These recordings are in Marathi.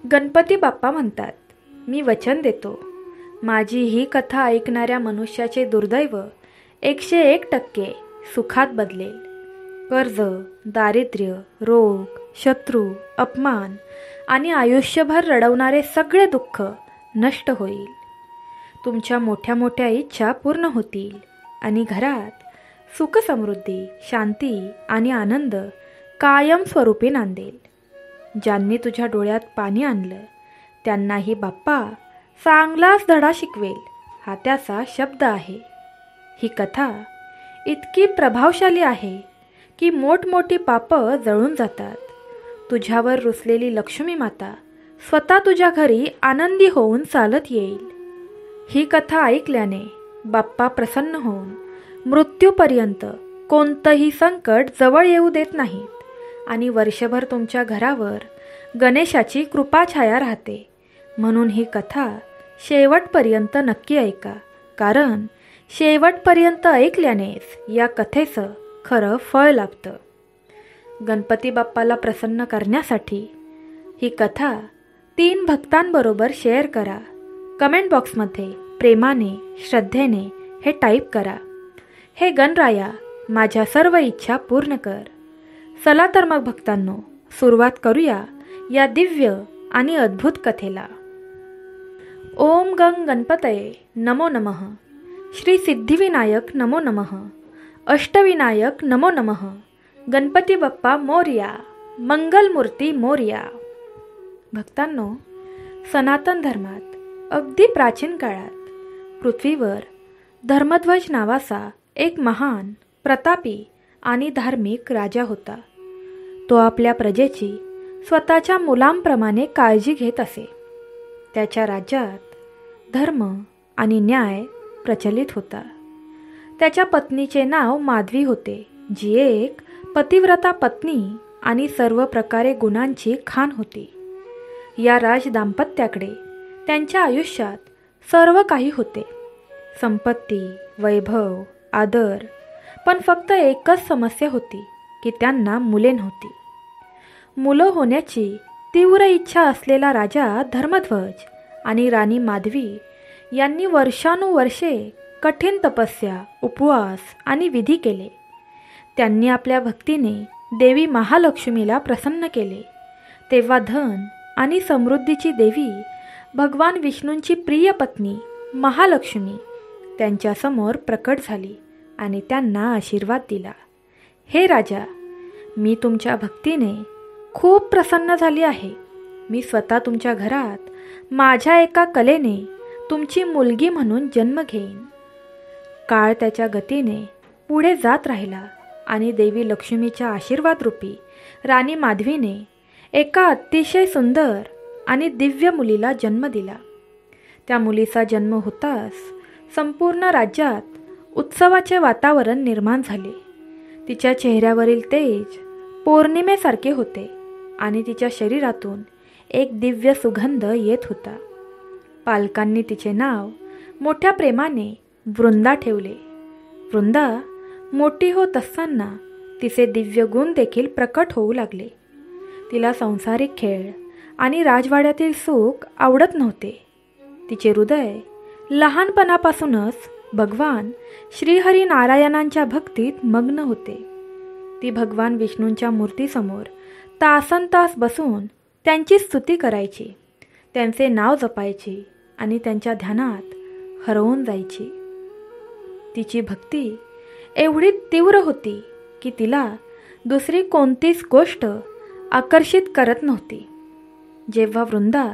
गणपती बाप्पा म्हणतात, मी वचन देतो, माझी ही कथा ऐकणाऱ्या मनुष्याचे दुर्दैव 101% सुखात बदलेल. कर्ज, दारिद्र्य, रोग, शत्रू, अपमान आणि आयुष्यभर रडवणारे सगळे दुःख नष्ट होईल. तुमच्या मोठ्या मोठ्या इच्छा पूर्ण होतील आणि घरात सुख, समृद्धी, शांती आणि आनंद कायम स्वरूपी नांदेल. ज्यांनी तुझ्या डोळ्यात पाणी आणलं त्यांनाही बाप्पा चांगलाच धडा शिकवेल, हा त्याचा शब्द आहे. ही कथा इतकी प्रभावशाली आहे की मोठमोठी पापं जळून जातात. तुझ्यावर रुसलेली लक्ष्मी माता स्वतः तुझ्या घरी आनंदी होऊन चालत येईल. ही कथा ऐकल्याने बाप्पा प्रसन्न होऊन मृत्यूपर्यंत कोणतंही संकट जवळ येऊ देत नाहीत आणि वर्षभर तुमच्या घरावर गणेशाची कृपाछाया राहते. म्हणून ही कथा शेवटपर्यंत नक्की ऐका, कारण शेवटपर्यंत ऐकल्यानेच या कथेचं खरं फळ लाभतं. गणपती बाप्पाला प्रसन्न करण्यासाठी ही कथा 3 भक्तांबरोबर शेअर करा. कमेंट बॉक्समध्ये प्रेमाने, श्रद्धेने हे टाईप करा, हे गणराया माझ्या सर्व इच्छा पूर्ण कर. चला तर मग भक्तांनो, सुरुवात करूया या दिव्य आणि अद्भुत कथेला. ओम गंग गणपतये नमो नमः. श्री सिद्धिविनायक नमो नमः. अष्टविनायक नमो नमः. गणपती बाप्पा मोरया, मंगलमूर्ती मोरया. भक्तांनो, सनातन धर्मात अगदी प्राचीन काळात पृथ्वीवर धर्मध्वज नावाचा एक महान, प्रतापी आणि धार्मिक राजा होता. तो आपल्या प्रजेची स्वतःच्या मुलांप्रमाणे काळजी घेत असे. त्याच्या राज्यात धर्म आणि न्याय प्रचलित होता. त्याच्या पत्नीचे नाव माधवी होते, जी एक पतिव्रता पत्नी आणि सर्व प्रकारे गुणांची खान होती. या राज दाम्पत्याकडे त्यांच्या आयुष्यात सर्व काही होते, संपत्ती, वैभव, आदर. पण फक्त एकच समस्या होती की त्यांना मुले नव्हती. मुलं होण्याची तीव्र इच्छा असलेला राजा धर्मध्वज आणि राणी माधवी यांनी वर्षानुवर्षे कठीण तपस्या, उपवास आणि विधी केले. त्यांनी आपल्या भक्तीने देवी महालक्ष्मीला प्रसन्न केले. तेव्हा धन आणि समृद्धीची देवी भगवान विष्णूंची प्रिय पत्नी महालक्ष्मी त्यांच्यासमोर प्रकट झाली आणि त्यांना आशीर्वाद दिला. हे राजा, मी तुमच्या भक्तीने खूप प्रसन्न झाली आहे. मी स्वतः तुमच्या घरात माझ्या एका कलेने तुमची मुलगी म्हणून जन्म घेईन. काळ त्याच्या गतीने पुढे जात राहिला आणि देवी लक्ष्मीच्या आशीर्वादरूपी राणी माधवीने एका अतिशय सुंदर आणि दिव्य मुलीला जन्म दिला. त्या मुलीचा जन्म होताच संपूर्ण राज्यात उत्सवाचे वातावरण निर्माण झाले. तिच्या चेहऱ्यावरील तेज पौर्णिमेसारखे होते आणि तिच्या शरीरातून एक दिव्य सुगंध येत होता. पालकांनी तिचे नाव मोठ्या प्रेमाने वृंदा ठेवले. वृंदा मोठी होत असताना तिचे दिव्य गुण देखील प्रकट होऊ लागले. तिला संसारिक खेळ आणि राजवाड्यातील सुख आवडत नव्हते. तिचे हृदय लहानपणापासूनच भगवान श्रीहरी नारायणांच्या भक्तीत मग्न होते. ती भगवान विष्णूंच्या मूर्तीसमोर तासनतास बसून त्यांची स्तुती करायची, त्यांचे नाव जपायची आणि त्यांच्या ध्यानात हरवून जायची. तिची भक्ती एवढी तीव्र होती की तिला दुसरी कोणतीच गोष्ट आकर्षित करत नव्हती. जेव्हा वृंदा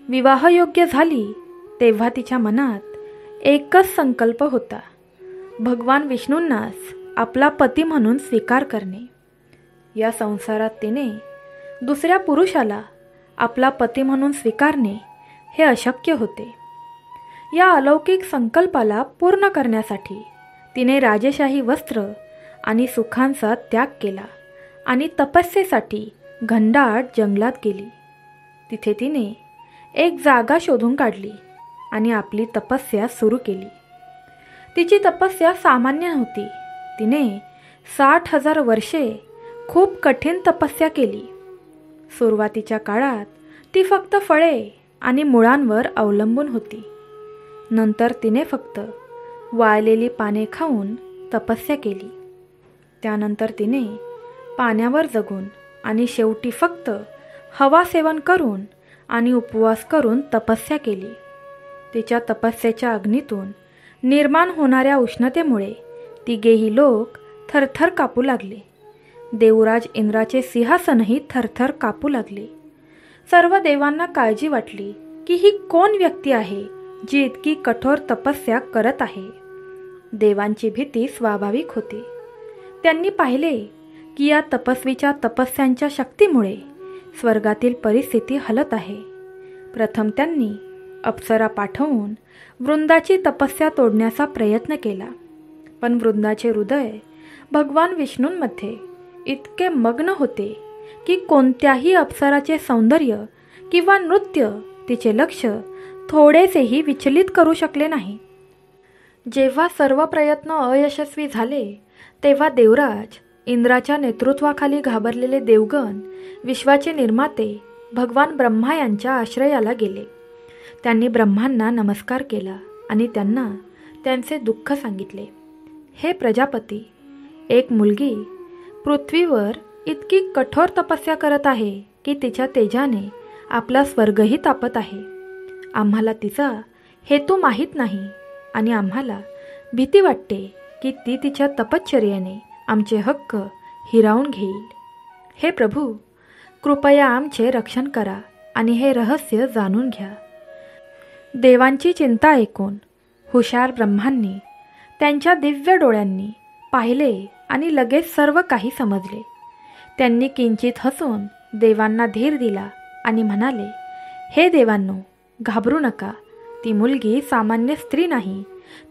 विवाहयोग्य झाली तेव्हा तिच्या मनात एकच संकल्प होता, भगवान विष्णूंनाच आपला पती म्हणून स्वीकार करणे. या संसारात तिने दुसऱ्या पुरुषाला आपला पती म्हणून स्वीकारणे हे अशक्य होते. या अलौकिक संकल्पाला पूर्ण करण्यासाठी तिने राजेशाही वस्त्र आणि सुखांचा त्याग केला आणि तपस्येसाठी घनदाट जंगलात गेली. तिथे तिने एक जागा शोधून काढली आणि आपली तपस्या सुरू केली. तिची तपस्या सामान्य नव्हती. तिने 60,000 वर्षे खूप कठीण तपस्या केली. सुरुवातीच्या काळात ती फक्त फळे आणि मुळांवर अवलंबून होती. नंतर तिने फक्त वाळलेली पाने खाऊन तपस्या केली. त्यानंतर तिने पाण्यावर जगून आणि शेवटी फक्त हवा सेवन करून आणि उपवास करून तपस्या केली. तिच्या तपस्येच्या अग्नीतून निर्माण होणाऱ्या उष्णतेमुळे तिघेही लोक थरथर कापू लागले. देवराज इंद्राचे सिंहासनही थरथर कापू लागले. सर्व देवांना काळजी वाटली की ही कोण व्यक्ती आहे जी इतकी कठोर तपस्या करत आहे. देवांची भीती स्वाभाविक होती. त्यांनी पाहिले की या तपस्वीच्या तपस्यांच्या शक्तीमुळे स्वर्गातील परिस्थिती हलत आहे. प्रथम त्यांनी अप्सरा पाठवून वृंदाची तपस्या तोडण्याचा प्रयत्न केला. पण वृंदाचे हृदय भगवान विष्णूंमध्ये इतके मग्न होते की कोणत्याही अप्सराचे सौंदर्य किंवा नृत्य तिचे लक्ष थोडेसेही विचलित करू शकले नाही. जेव्हा सर्व प्रयत्न अयशस्वी झाले तेव्हा देवराज इंद्राच्या नेतृत्वाखाली घाबरलेले देवगण विश्वाचे निर्माते भगवान ब्रह्मा यांच्या आश्रयाला गेले. त्यांनी ब्रह्मांना नमस्कार केला आणि त्यांना त्यांचे दुःख सांगितले. हे प्रजापती, एक मुलगी पृथ्वीवर इतकी कठोर तपस्या करत आहे की तिच्या तेजाने आपला स्वर्गही तापत आहे. आम्हाला तिचा हेतू माहीत नाही आणि आम्हाला भीती वाटते की ती तिच्या तपश्चर्येने आमचे हक्क हिरावून घेईल. हे प्रभू, कृपया आमचे रक्षण करा आणि हे रहस्य जाणून घ्या. देवांची चिंता ऐकून हुशार ब्रह्मांनी त्यांच्या दिव्य डोळ्यांनी पाहिले आणि लगेच सर्व काही समजले. त्यांनी किंचित हसून देवांना धीर दिला आणि म्हणाले, हे देवांनो, घाबरू नका. ती मुलगी सामान्य स्त्री नाही,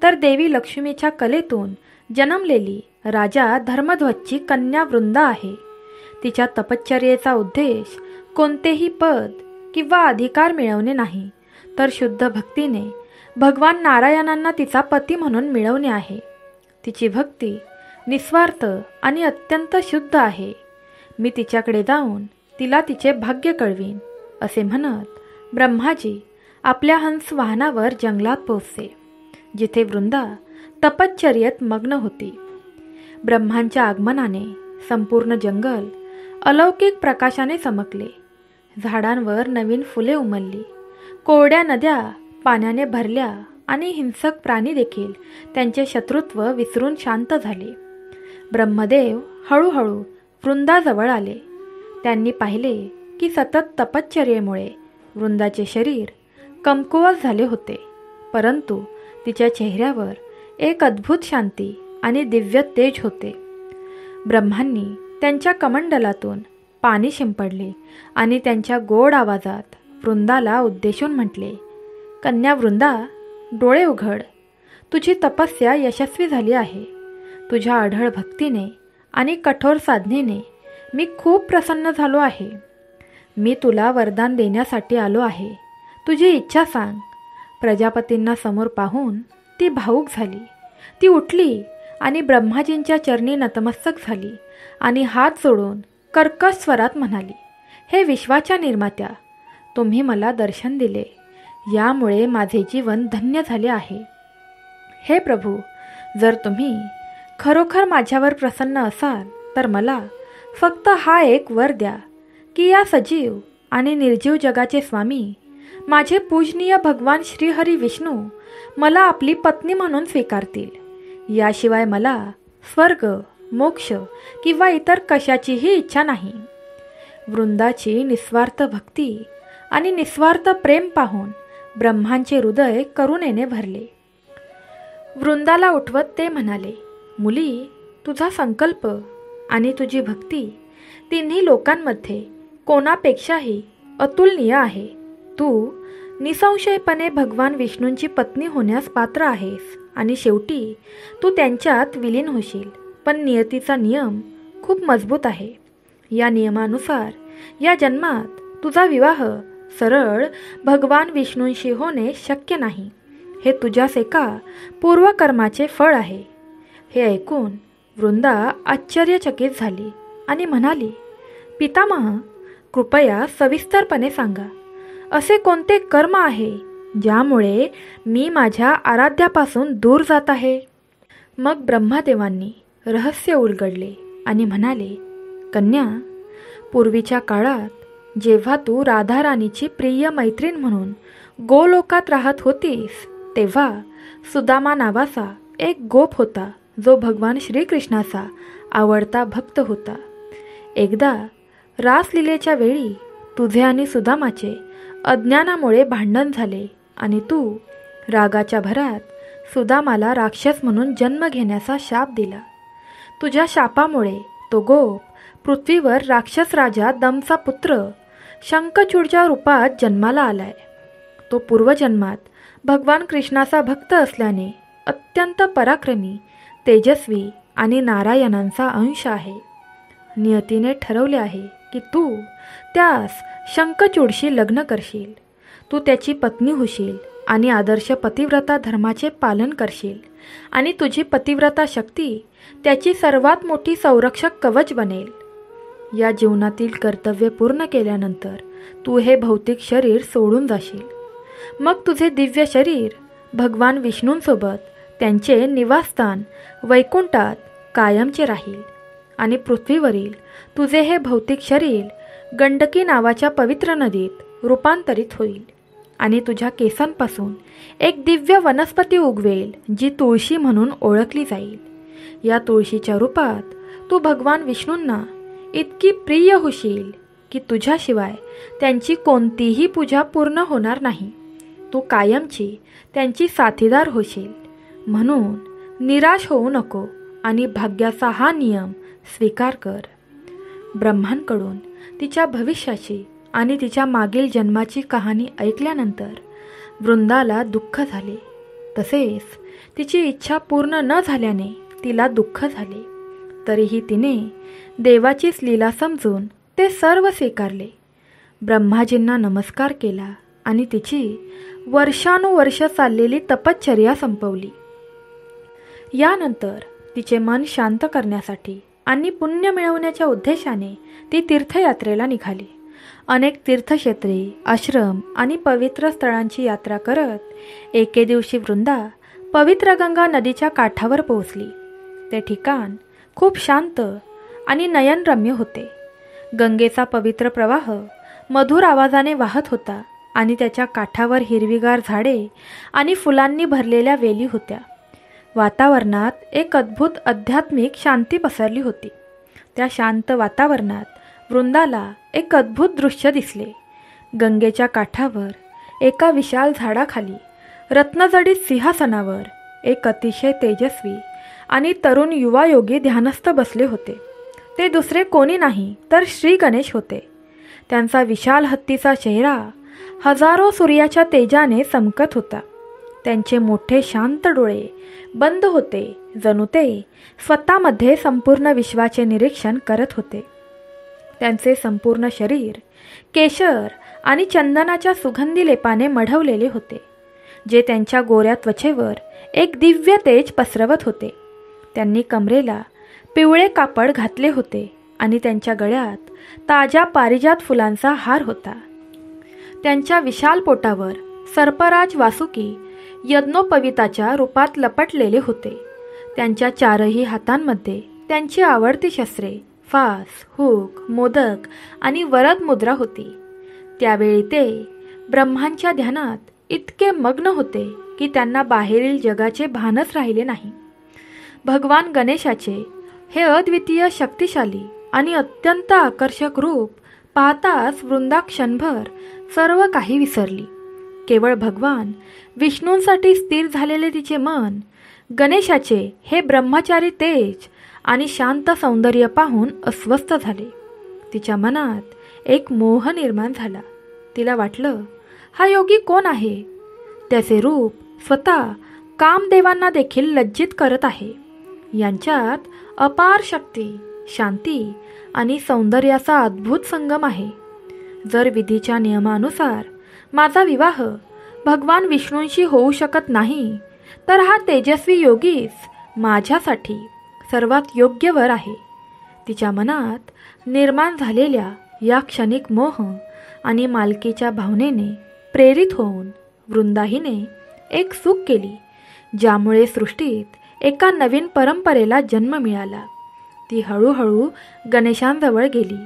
तर देवी लक्ष्मीच्या कलेतून जन्मलेली राजा धर्मध्वजची कन्या वृंदा आहे. तिच्या तपश्चर्येचा उद्देश कोणतेही पद किंवा अधिकार मिळवणे नाही, तर शुद्ध भक्तीने भगवान नारायणांना तिचा पती म्हणून मिळवणे आहे. तिची भक्ती निस्वार्थ आणि अत्यंत शुद्ध आहे. मी तिच्याकडे जाऊन तिला तिचे भाग्य कळवीन. असे म्हणत ब्रह्माजी आपल्या हंस वाहनावर जंगलात पोहोचले, जिथे वृंदा तपश्चर्येत मग्न होती. ब्रह्मांच्या आगमनाने संपूर्ण जंगल अलौकिक प्रकाशाने चमकले. झाडांवर नवीन फुले उमलली. कोरड्या नद्या पाण्याने भरल्या आणि हिंसक प्राणी देखील त्यांचे शत्रुत्व विसरून शांत झाले. ब्रह्मदेव हळूहळू वृंदाजवळ आले. त्यांनी पाहिले की सतत तपश्चर्येमुळे वृंदाचे शरीर कमकुवत झाले होते, परंतु तिच्या चेहऱ्यावर एक अद्भुत शांती आणि दिव्य तेज होते. ब्रह्मांनी त्यांच्या कमंडलातून पाणी शिंपडले आणि त्यांच्या गोड आवाजात वृंदाला उद्देशून म्हटले, कन्या वृंदा, डोळे उघड. तुझी तपस्या यशस्वी झाली आहे. तुझ्या अढळ भक्तीने आणि कठोर साधनेने मी खूप प्रसन्न झालो आहे. मी तुला वरदान देण्यासाठी आलो आहे. तुझी इच्छा सांग. प्रजापतींना समोर पाहून ती भावूक झाली. ती उठली आणि ब्रह्माजींच्या चरणी नतमस्तक झाली आणि हात जोडून कर्कश स्वरात म्हणाली, हे विश्वाच्या निर्मात्या, तुम्ही मला दर्शन दिले. यामुळे माझे जीवन धन्य झाले आहे. हे प्रभू, जर तुम्ही खरोखर माझ्यावर प्रसन्न असाल तर मला फक्त हा एक वर द्या की या सजीव आणि निर्जीव जगाचे स्वामी माझे पूजनीय भगवान श्रीहरी विष्णू मला आपली पत्नी म्हणून स्वीकारतील. याशिवाय मला स्वर्ग, मोक्ष किंवा इतर कशाचीही इच्छा नाही. वृंदाची निस्वार्थ भक्ती आणि निस्वार्थ प्रेम पाहून ब्रह्मांचे हृदय करुणेने भरले. वृंदाला उठवत ते म्हणाले, मुली, तुझा संकल्प आणि तुझी भक्ती तिन्ही लोकांमध्ये कोणापेक्षाही अतुलनीय आहे. तू निसंशयपणे भगवान विष्णूंची पत्नी होण्यास पात्र आहेस आणि शेवटी तू त्यांच्यात विलीन होशील. पण नियतीचा नियम खूप मजबूत आहे. या नियमानुसार या जन्मात तुझा विवाह सरळ भगवान विष्णूंशी होणे शक्य नाही. हे तुझ्यास एका पूर्वकर्माचे फळ आहे. हे ऐकून वृंदा आश्चर्यचकित झाली आणि म्हणाली, पितामह, कृपया सविस्तरपणे सांगा. असे कोणते कर्म आहे ज्यामुळे मी माझ्या आराध्यापासून दूर जात आहे? मग ब्रह्मदेवांनी रहस्य उलगडले आणि म्हणाले, कन्या, पूर्वीच्या काळात जेव्हा तू राधाराणीची प्रिय मैत्रीण म्हणून गोलोकात राहत होतीस, तेव्हा सुदामा नावाचा एक गोप होता, जो भगवान श्रीकृष्णाचा आवडता भक्त होता. एकदा रासलीलेच्या वेळी तुझे आणि सुदामाचे अज्ञानामुळे भांडण झाले आणि तू रागाच्या भरात सुदामाला राक्षस म्हणून जन्म घेण्याचा शाप दिला. तुझ्या शापामुळे तो गोप पृथ्वीवर राक्षस राजा दमचा पुत्र शंखचूडच्या रूपात जन्माला आलाय. तो पूर्वजन्मात भगवान कृष्णाचा भक्त असल्याने अत्यंत पराक्रमी, तेजस्वी आणि नारायणांचा अंश आहे. नियतीने ठरवले आहे की तू त्यास शंखचूडशी लग्न करशील. तू त्याची पत्नी होशील आणि आदर्श पतिव्रता धर्माचे पालन करशील आणि तुझी पतिव्रता शक्ती त्याची सर्वात मोठी संरक्षक कवच बनेल. या जीवनातील कर्तव्य पूर्ण केल्यानंतर तू हे भौतिक शरीर सोडून जाशील. मग तुझे दिव्य शरीर भगवान विष्णूंसोबत त्यांचे निवासस्थान वैकुंठात कायमचे राहील आणि पृथ्वीवरील तुझे हे भौतिक शरीर गंडकी नावाच्या पवित्र नदीत रूपांतरित होईल आणि तुझ्या केसांपासून एक दिव्य वनस्पती उगवेल, जी तुळशी म्हणून ओळखली जाईल. या तुळशीच्या रूपात तू भगवान विष्णूंना इतकी प्रिय होशील की तुझ्याशिवाय त्यांची कोणतीही पूजा पूर्ण होणार नाही. तू कायमची त्यांची साथीदार होशील. म्हणून निराश होऊ नको आणि भाग्याचा हा नियम स्वीकार कर. ब्रह्मांकडून तिच्या भविष्याची आणि तिच्या मागील जन्माची कहाणी ऐकल्यानंतर वृंदाला दुःख झाले. तसेच तिची इच्छा पूर्ण न झाल्याने तिला दुःख झाले. तरीही तिने देवाचीच लीला समजून ते सर्व स्वीकारले. ब्रह्माजींना नमस्कार केला आणि तिची वर्षानुवर्ष चाललेली तपश्चर्या संपवली. यानंतर तिचे मन शांत करण्यासाठी आणि पुण्य मिळवण्याच्या उद्देशाने ती तीर्थयात्रेला निघाली. अनेक तीर्थक्षेत्रे, आश्रम आणि पवित्र स्थळांची यात्रा करत एके दिवशी वृंदा पवित्र गंगा नदीच्या काठावर पोहोचली. ते ठिकाण खूप शांत आणि नयनरम्य होते. गंगेचा पवित्र प्रवाह मधुर आवाजाने वाहत होता आणि त्याच्या काठावर हिरवीगार झाडे आणि फुलांनी भरलेल्या वेली होत्या. वातावरणात एक अद्भुत आध्यात्मिक शांती पसरली होती. त्या शांत वातावरणात वृंदाला एक अद्भुत दृश्य दिसले. गंगेच्या काठावर एका विशाल झाडाखाली रत्नजडित सिंहासनावर एक अतिशय तेजस्वी आणि तरुण युवा योगी ध्यानस्थ बसले होते. ते दुसरे कोणी नाही तर श्री गणेश होते. त्यांचा विशाल हत्तीचा चेहरा हजारो सूर्याच्या तेजाने चमकत होता. त्यांचे मोठे शांत डोळे बंद होते, जणू ते स्वतःमध्ये संपूर्ण विश्वाचे निरीक्षण करत होते. त्यांचे संपूर्ण शरीर केशर आणि चंदनाच्या सुगंधी लेपाने मढवलेले होते, जे त्यांच्या गोऱ्या त्वचेवर एक दिव्य तेज पसरवत होते. त्यांनी कमरेला पिवळे कापड घातले होते आणि त्यांच्या गळ्यात ताज्या पारिजात फुलांचा हार होता. त्यांच्या विशाल पोटावर सर्पराज वासुकी यज्ञोपवीताच्या रूपात लपटलेले होते. त्यांच्या चारही हातांमध्ये त्यांची आवडती शस्त्रे, फास, हुक, मोदक आणि वरद मुद्रा होती. त्यावेळी ते ब्रह्मांच्या ध्यानात इतके मग्न होते की त्यांना बाहेरील जगाचे भानच राहिले नाही. भगवान गणेशाचे हे अद्वितीय, शक्तिशाली आणि अत्यंत आकर्षक रूप पाहताच वृंदा क्षणभर सर्व काही विसरली. केवळ भगवान विष्णूंसाठी स्थिर झालेले तिचे मन गणेशाचे हे ब्रह्मचारी तेज आणि शांत सौंदर्य पाहून अस्वस्थ झाले. तिच्या मनात एक मोह निर्माण झाला. तिला वाटलं, हा योगी कोण आहे? त्याचे रूप स्वतः कामदेवांना देखील लज्जित करत आहे. यांच्यात अपार शक्ती, शांती आणि सौंदर्याचा अद्भुत संगम आहे. जर विधीच्या नियमानुसार माझा विवाह भगवान विष्णूंशी होऊ शकत नाही, तर हा तेजस्वी योगीच माझ्यासाठी सर्वात योग्य वर आहे. तिच्या मनात निर्माण झालेल्या या क्षणिक मोह आणि मालकीच्या भावनेने प्रेरित होऊन वृंदाहीने एक चूक केली, ज्यामुळे सृष्टीत एका नवीन परंपरेला जन्म मिळाला. ती हळूहळू गणेशांजवळ गेली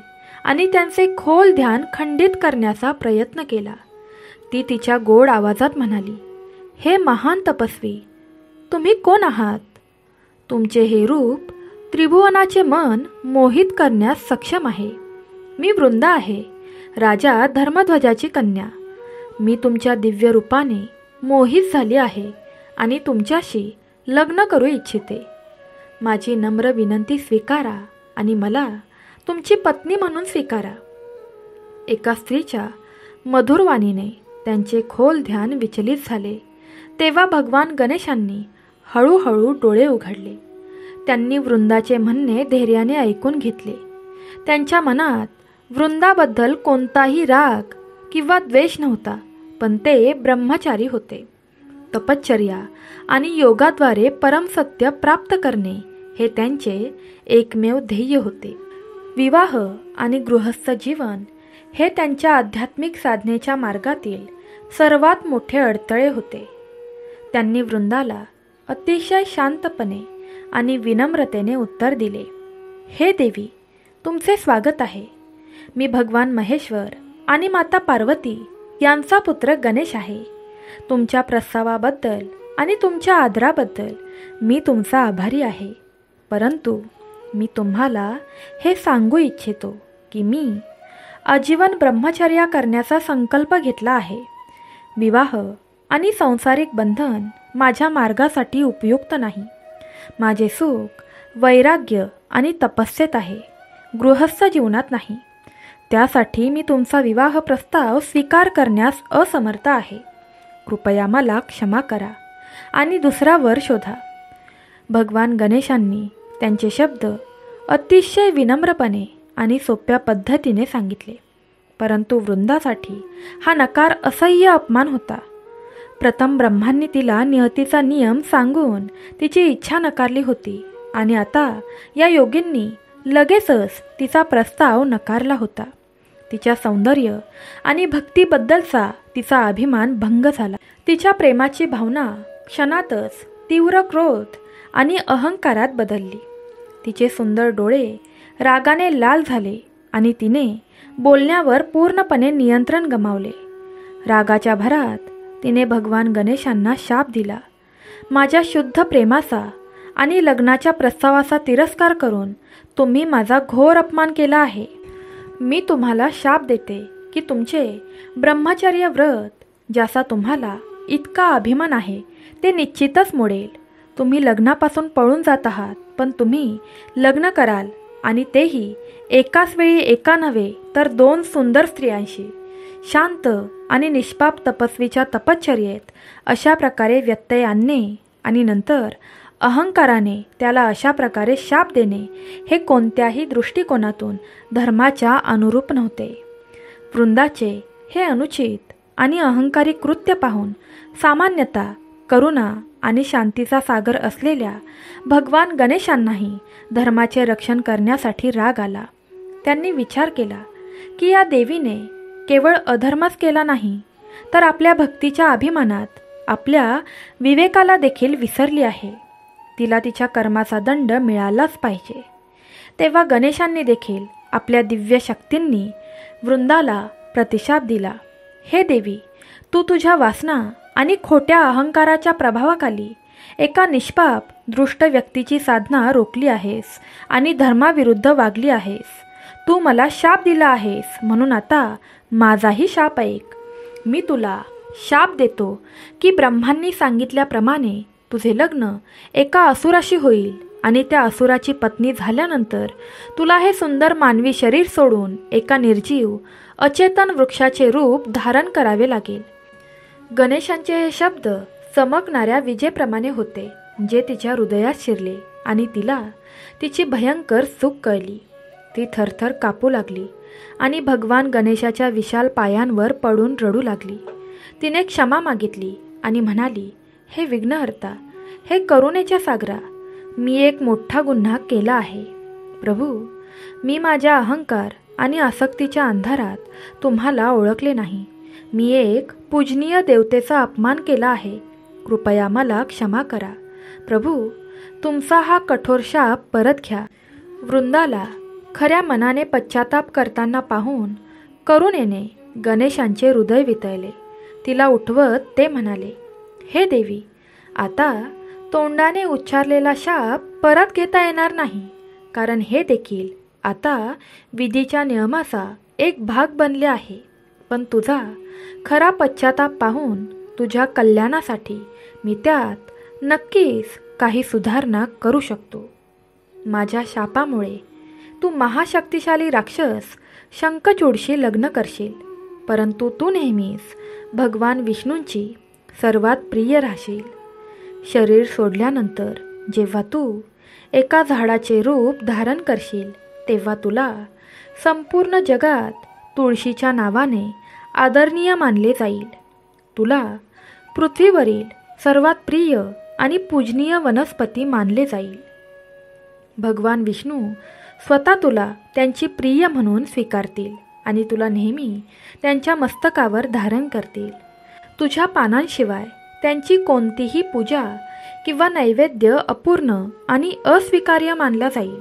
आणि त्यांचे खोल ध्यान खंडित करण्याचा प्रयत्न केला. ती तिच्या गोड आवाजात म्हणाली, हे महान तपस्वी, तुम्ही कोण आहात? तुमचे हे रूप त्रिभुवनाचे मन मोहित करण्यास सक्षम आहे. मी वृंदा आहे, राजा धर्मध्वजाची कन्या. मी तुमच्या दिव्य रूपाने मोहित झाली आहे आणि तुमच्याशी लग्न करू इच्छिते. माझी नम्र विनंती स्वीकारा आणि मला तुमची पत्नी म्हणून स्वीकारा. एका स्त्रीच्या मधुर वाणीने त्यांचे खोल ध्यान विचलित झाले. तेव्हा भगवान गणेशांनी हळूहळू डोळे उघडले. त्यांनी वृंदाचे म्हणणे धैर्याने ऐकून घेतले. त्यांच्या मनात वृंदाबद्दल कोणताही राग किंवा द्वेष नव्हता, पण ते ब्रह्मचारी होते. तपश्चर्या आणि योगाद्वारे परमसत्य प्राप्त करणे हे त्यांचे एकमेव ध्येय होते. विवाह आणि गृहस्थ जीवन हे त्यांच्या आध्यात्मिक साधनेच्या मार्गातील सर्वात मोठे अडथळे होते. त्यांनी वृंदाला अतिशय शांतपणे आणि विनम्रतेने उत्तर दिले, हे देवी, तुमचे स्वागत आहे. मी भगवान महेश्वर आणि माता पार्वती यांचा पुत्र गणेश आहे. तुमच्या प्रस्तावाबद्दल आणि तुमच्या आदराबद्दल मी तुमचा आभारी आहे. परंतु मी तुम्हाला हे सांगू इच्छितो की मी आजीवन ब्रह्मचर्या करण्याचा संकल्प घेतला आहे. विवाह आणि सांसारिक बंधन माझ्या मार्गासाठी उपयुक्त नाही. माझे सुख वैराग्य आणि तपस्येत आहे, गृहस्थ जीवनात नाही. त्यासाठी मी तुमचा विवाह प्रस्ताव स्वीकार करण्यास असमर्थ आहे. कृपया मला क्षमा करा आणि दुसरा वर शोधा. भगवान गणेशांनी त्यांचे शब्द अतिशय विनम्रपणे आणि सोप्या पद्धतीने सांगितले. परंतु वृंदासाठी हा नकार असह्य अपमान होता. प्रथम ब्रह्मांनी तिला नियतीचा नियम सांगून तिची इच्छा नकारली होती आणि आता या योगींनी लगेचच तिचा प्रस्ताव नकारला होता. तिच्या सौंदर्य आणि भक्तीबद्दलचा तिचा अभिमान भंग झाला. तिच्या प्रेमाची भावना क्षणातच तीव्र क्रोध आणि अहंकारात बदलली. तिचे सुंदर डोळे रागाने लाल झाले आणि तिने बोलण्यावर पूर्णपणे नियंत्रण गमावले. रागाच्या भरात तिने भगवान गणेशांना शाप दिला, माझ्या शुद्ध प्रेमाचा आणि लग्नाच्या प्रस्तावाचा तिरस्कार करून तुम्ही माझा घोर अपमान केला आहे. मी तुम्हाला शाप देते की तुमचे ब्रह्मचर्य व्रत, ज्याचा तुम्हाला इतका अभिमान आहे, ते निश्चितच मोडेल. तुम्ही लग्नापासून पळून जात आहात, पण तुम्ही लग्न कराल आणि तेही एकाच वेळी एका नव्हे तर 2 सुंदर स्त्रियांशी. शांत आणि निष्पाप तपस्वीच्या तपश्चर्येत अशा प्रकारे व्यत्यय आणणे आणि नंतर अहंकाराने त्याला अशा प्रकारे शाप देणे हे कोणत्याही दृष्टिकोनातून धर्माच्या अनुरूप नव्हते. वृंदाचे हे अनुचित आणि अहंकारी कृत्य पाहून सामान्यतः करुणा आणि शांतीचा सागर असलेल्या भगवान गणेशांनाही धर्माचे रक्षण करण्यासाठी राग आला. त्यांनी विचार केला की या देवीने केवळ अधर्मच केला नाही, तर आपल्या भक्तीच्या अभिमानात आपल्या विवेकाला देखील विसरली आहे. तिला तिच्या कर्माचा दंड मिळालाच पाहिजे. तेव्हा गणेशांनी देखील आपल्या दिव्य शक्तींनी वृंदाला प्रतिशाप दिला, हे देवी, तू तुझ्या वासना आणि खोट्या अहंकाराच्या प्रभावाखाली एका निष्पाप दृष्ट व्यक्तीची साधना रोखली आहेस आणि धर्माविरुद्ध वागली आहेस. तू मला शाप दिला आहेस, म्हणून आता माझाही शाप ऐक. मी तुला शाप देतो की ब्रह्मांनी सांगितल्याप्रमाणे तुझे लग्न एका असुराशी होईल आणि त्या असुराची पत्नी झाल्यानंतर तुला हे सुंदर मानवी शरीर सोडून एका निर्जीव अचेतन वृक्षाचे रूप धारण करावे लागेल. गणेशांचे हे शब्द चमकणाऱ्या विजेप्रमाणे होते, जे तिच्या हृदयात शिरले आणि तिला तिची भयंकर चूक कळली. ती थरथर कापू लागली आणि भगवान गणेशाच्या विशाल पायांवर पडून रडू लागली. तिने क्षमा मागितली आणि म्हणाली, हे विघ्नहर्ता, हे करुणेच्या सागरा, मी एक मोठा गुन्हा केला आहे. प्रभू, मी माझ्या अहंकार आणि आसक्तीच्या अंधारात तुम्हाला ओळखले नाही. मी एक पूजनीय देवतेचा अपमान केला आहे. कृपया मला क्षमा करा. प्रभू, तुमचा हा कठोर शाप परत घ्या. वृंदाला खऱ्या मनाने पश्चाताप करताना पाहून करुणेने गणेशांचे हृदय वितळले. तिला उठवत ते म्हणाले, हे देवी, आता तोंडाने उच्चारलेला शाप परत घेता येणार नाही, कारण हे देखील आता विधीच्या नियमाचा एक भाग बनले आहे. पण तुझा खरा पश्चाताप पाहून तुझ्या कल्याणासाठी मी त्यात नक्कीच काही सुधारणा करू शकतो. माझ्या शापामुळे तू महाशक्तिशाली राक्षस शंखचूडशी लग्न करशील, परंतु तू नेहमीच भगवान विष्णूंची सर्वात प्रिय राहशील. शरीर सोडल्यानंतर जेव्हा तू एका झाडाचे रूप धारण करशील, तेव्हा तुला संपूर्ण जगात तुळशीच्या नावाने आदरणीय मानले जाईल. तुला पृथ्वीवरील सर्वात प्रिय आणि पूजनीय वनस्पती मानले जाईल. भगवान विष्णू स्वतः तुला त्यांची प्रिय म्हणून स्वीकारतील आणि तुला नेहमी त्यांच्या मस्तकावर धारण करतील. तुझ्या पानांशिवाय त्यांची कोणतीही पूजा किंवा नैवेद्य अपूर्ण आणि अस्वीकार्य मानला जाईल.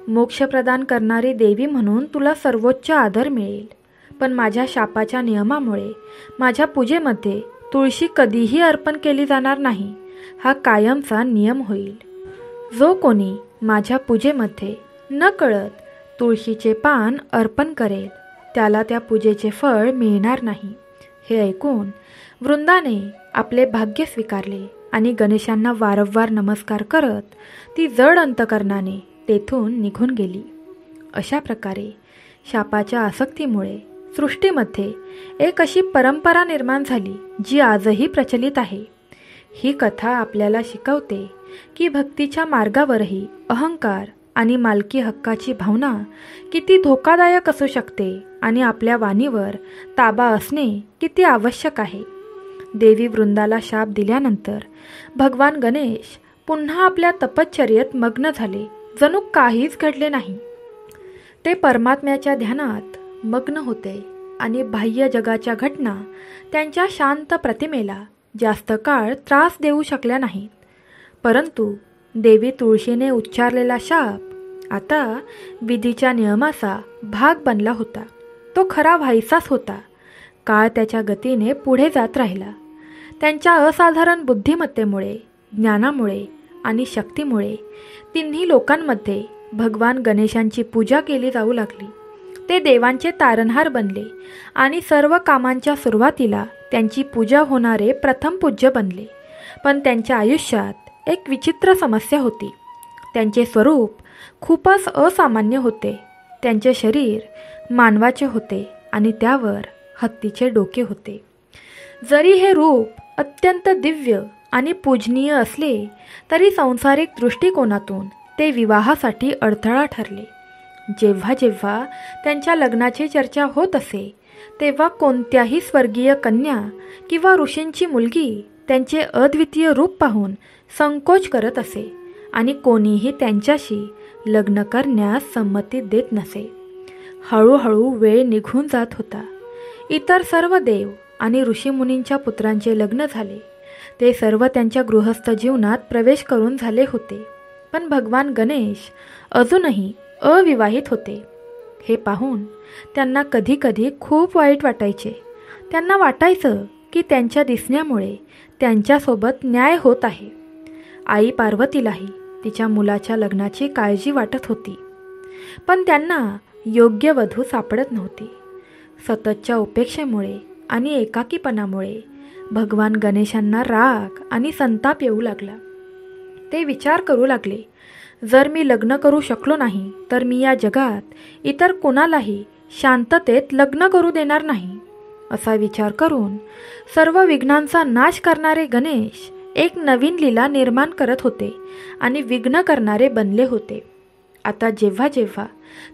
मोक्ष प्रदान करणारी देवी म्हणून तुला सर्वोच्च आदर मिळेल. पण माझ्या शापाच्या नियमामुळे माझ्या पूजेमध्ये तुळशी कधीही अर्पण केली जाणार नाही, हा कायमचा नियम होईल. जो कोणी माझ्या पूजेमध्ये नकळत तुळशीचे पान अर्पण करेल, त्याला त्या पूजेचे फळ मिळणार नाही. हे ऐकून वृंदाने आपले भाग्य स्वीकारले आणि गणेशांना वारंवार नमस्कार करत ती जड अंतकरणाने तेथून निघून गेली. अशा प्रकारे शापाच्या आसक्तीमुळे सृष्टीमध्ये एक अशी परंपरा निर्माण झाली जी आजही प्रचलित आहे. ही कथा आपल्याला शिकवते की भक्तीच्या मार्गावरही अहंकार आणि मालकी हक्काची भावना किती धोकादायक असू शकते आणि आपल्या वाणीवर ताबा असणे किती आवश्यक आहे. देवी वृंदाला शाप दिल्यानंतर भगवान गणेश पुन्हा आपल्या तपश्चर्येत मग्न झाले, जणू काहीच घडले नाही. ते परमात्म्याच्या ध्यानात मग्न होते आणि बाह्य जगाच्या घटना त्यांच्या शांत प्रतिमेला जास्त काळ त्रास देऊ शकल्या नाहीत. परंतु देवी तुळशीने उच्चारलेला शाप आता विधीच्या नियमाचा भाग बनला होता. तो खरा व्हायचाच होता. काळ त्याच्या गतीने पुढे जात राहिला. त्यांच्या असाधारण बुद्धिमत्तेमुळे, ज्ञानामुळे आणि शक्तीमुळे तिन्ही लोकांमध्ये भगवान गणेशांची पूजा केली जाऊ लागली. ते देवांचे तारणहार बनले आणि सर्व कामांच्या सुरुवातीला त्यांची पूजा होणारे प्रथम पूज्य बनले. पण त्यांच्या आयुष्यात एक विचित्र समस्या होती. त्यांचे स्वरूप खूपच असामान्य होते. त्यांचे शरीर मानवाचे होते आणि त्यावर हत्तीचे डोके होते. जरी हे रूप अत्यंत दिव्य आणि पूजनीय असले तरी सांसारिक दृष्टिकोनातून ते विवाहासाठी अडथळा ठरले. जेव्हा जेव्हा त्यांच्या लग्नाची चर्चा होत असे, तेव्हा कोणत्याही स्वर्गीय कन्या किंवा ऋषींची मुलगी त्यांचे अद्वितीय रूप पाहून संकोच करत असे आणि कोणीही त्यांच्याशी लग्न करण्यास संमती देत नसे. हळूहळू वेळ निघून जात होता. इतर सर्व देव आणि ऋषीमुनींच्या पुत्रांचे लग्न झाले. ते सर्व त्यांच्या गृहस्थ जीवनात प्रवेश करून झाले होते. पण भगवान गणेश अजूनही अविवाहित होते. हे पाहून त्यांना कधीकधी खूप वाईट वाटायचे. त्यांना वाटायचं की त्यांच्या दिसण्यामुळे त्यांच्यासोबत न्याय होत आहे. आई पार्वतीलाही तिच्या मुलाच्या लग्नाची काळजी वाटत होती, पण त्यांना योग्य वधू सापडत नव्हती. सततच्या उपेक्षेमुळे आणि एकाकीपणामुळे भगवान गणेशांना राग आणि संताप येऊ लागला. ते विचार करू लागले, जर मी लग्न करू शकलो नाही तर मी या जगात इतर कोणालाही शांततेत लग्न करू देणार नाही. असा विचार करून सर्व विघ्नांचा नाश करणारे गणेश एक नवीन लीला निर्माण करत होते आणि विघ्न करणारे बनले होते. आता जेव्हा जेव्हा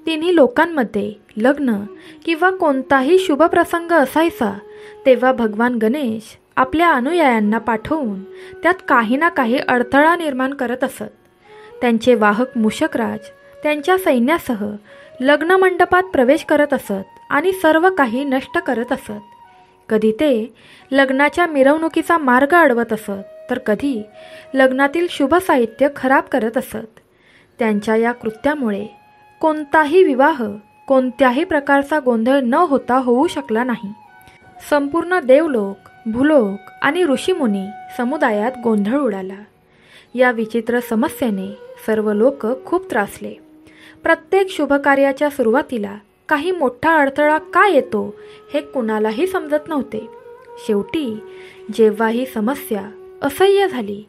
तिन्ही लोकांमध्ये लग्न किंवा कोणताही शुभप्रसंग असायचा, तेव्हा भगवान गणेश आपल्या अनुयायांना पाठवून त्यात काही ना काही अडथळा निर्माण करत असत. त्यांचे वाहक मूषकराज त्यांच्या सैन्यासह लग्नमंडपात प्रवेश करत असत आणि सर्व काही नष्ट करत असत. कधी ते लग्नाच्या मिरवणुकीचा मार्ग अडवत असत, तर कधी लग्नातील शुभ साहित्य खराब करत असत. त्यांच्या या कृत्यामुळे कोणताही विवाह कोणत्याही प्रकारचा गोंधळ न होता होऊ शकला नाही. संपूर्ण देवलोक, भूलोक आणि ऋषीमुनी समुदायात गोंधळ उडाला. या विचित्र समस्येने सर्व लोक खूप त्रासले. प्रत्येक शुभकार्याच्या सुरुवातीला काही मोठा अडथळा का येतो हे कुणालाही समजत नव्हते. शेवटी जेव्हा ही समस्या असह्य झाली,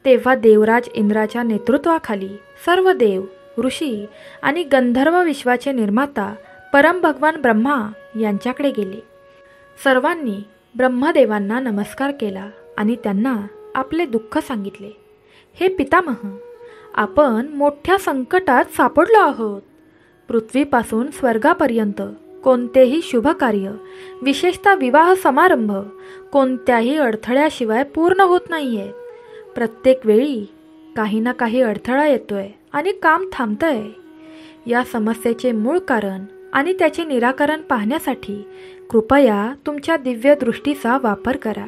तेव्हा देवराज इंद्राच्या नेतृत्वाखाली सर्व देव, ऋषी आणि गंधर्व विश्वाचे निर्माता परम भगवान ब्रह्मा यांच्याकडे गेले. सर्वांनी ब्रह्मदेवांना नमस्कार केला आणि त्यांना आपले दुःख सांगितले. हे पितामह, आपण मोठ्या संकटात सापडलो आहोत. पृथ्वीपासून स्वर्गापर्यंत कोणतेही शुभकार्य, विशेषतः विवाह समारंभ, कोणत्याही अडथळ्याशिवाय पूर्ण होत नाहीये. प्रत्येक वेळी काही ना काही अडथळा येतोय आणि काम थांबतंय. या समस्येचे मूळ कारण आणि त्याचे निराकरण पाहण्यासाठी कृपया तुमच्या दिव्य दृष्टीचा वापर करा.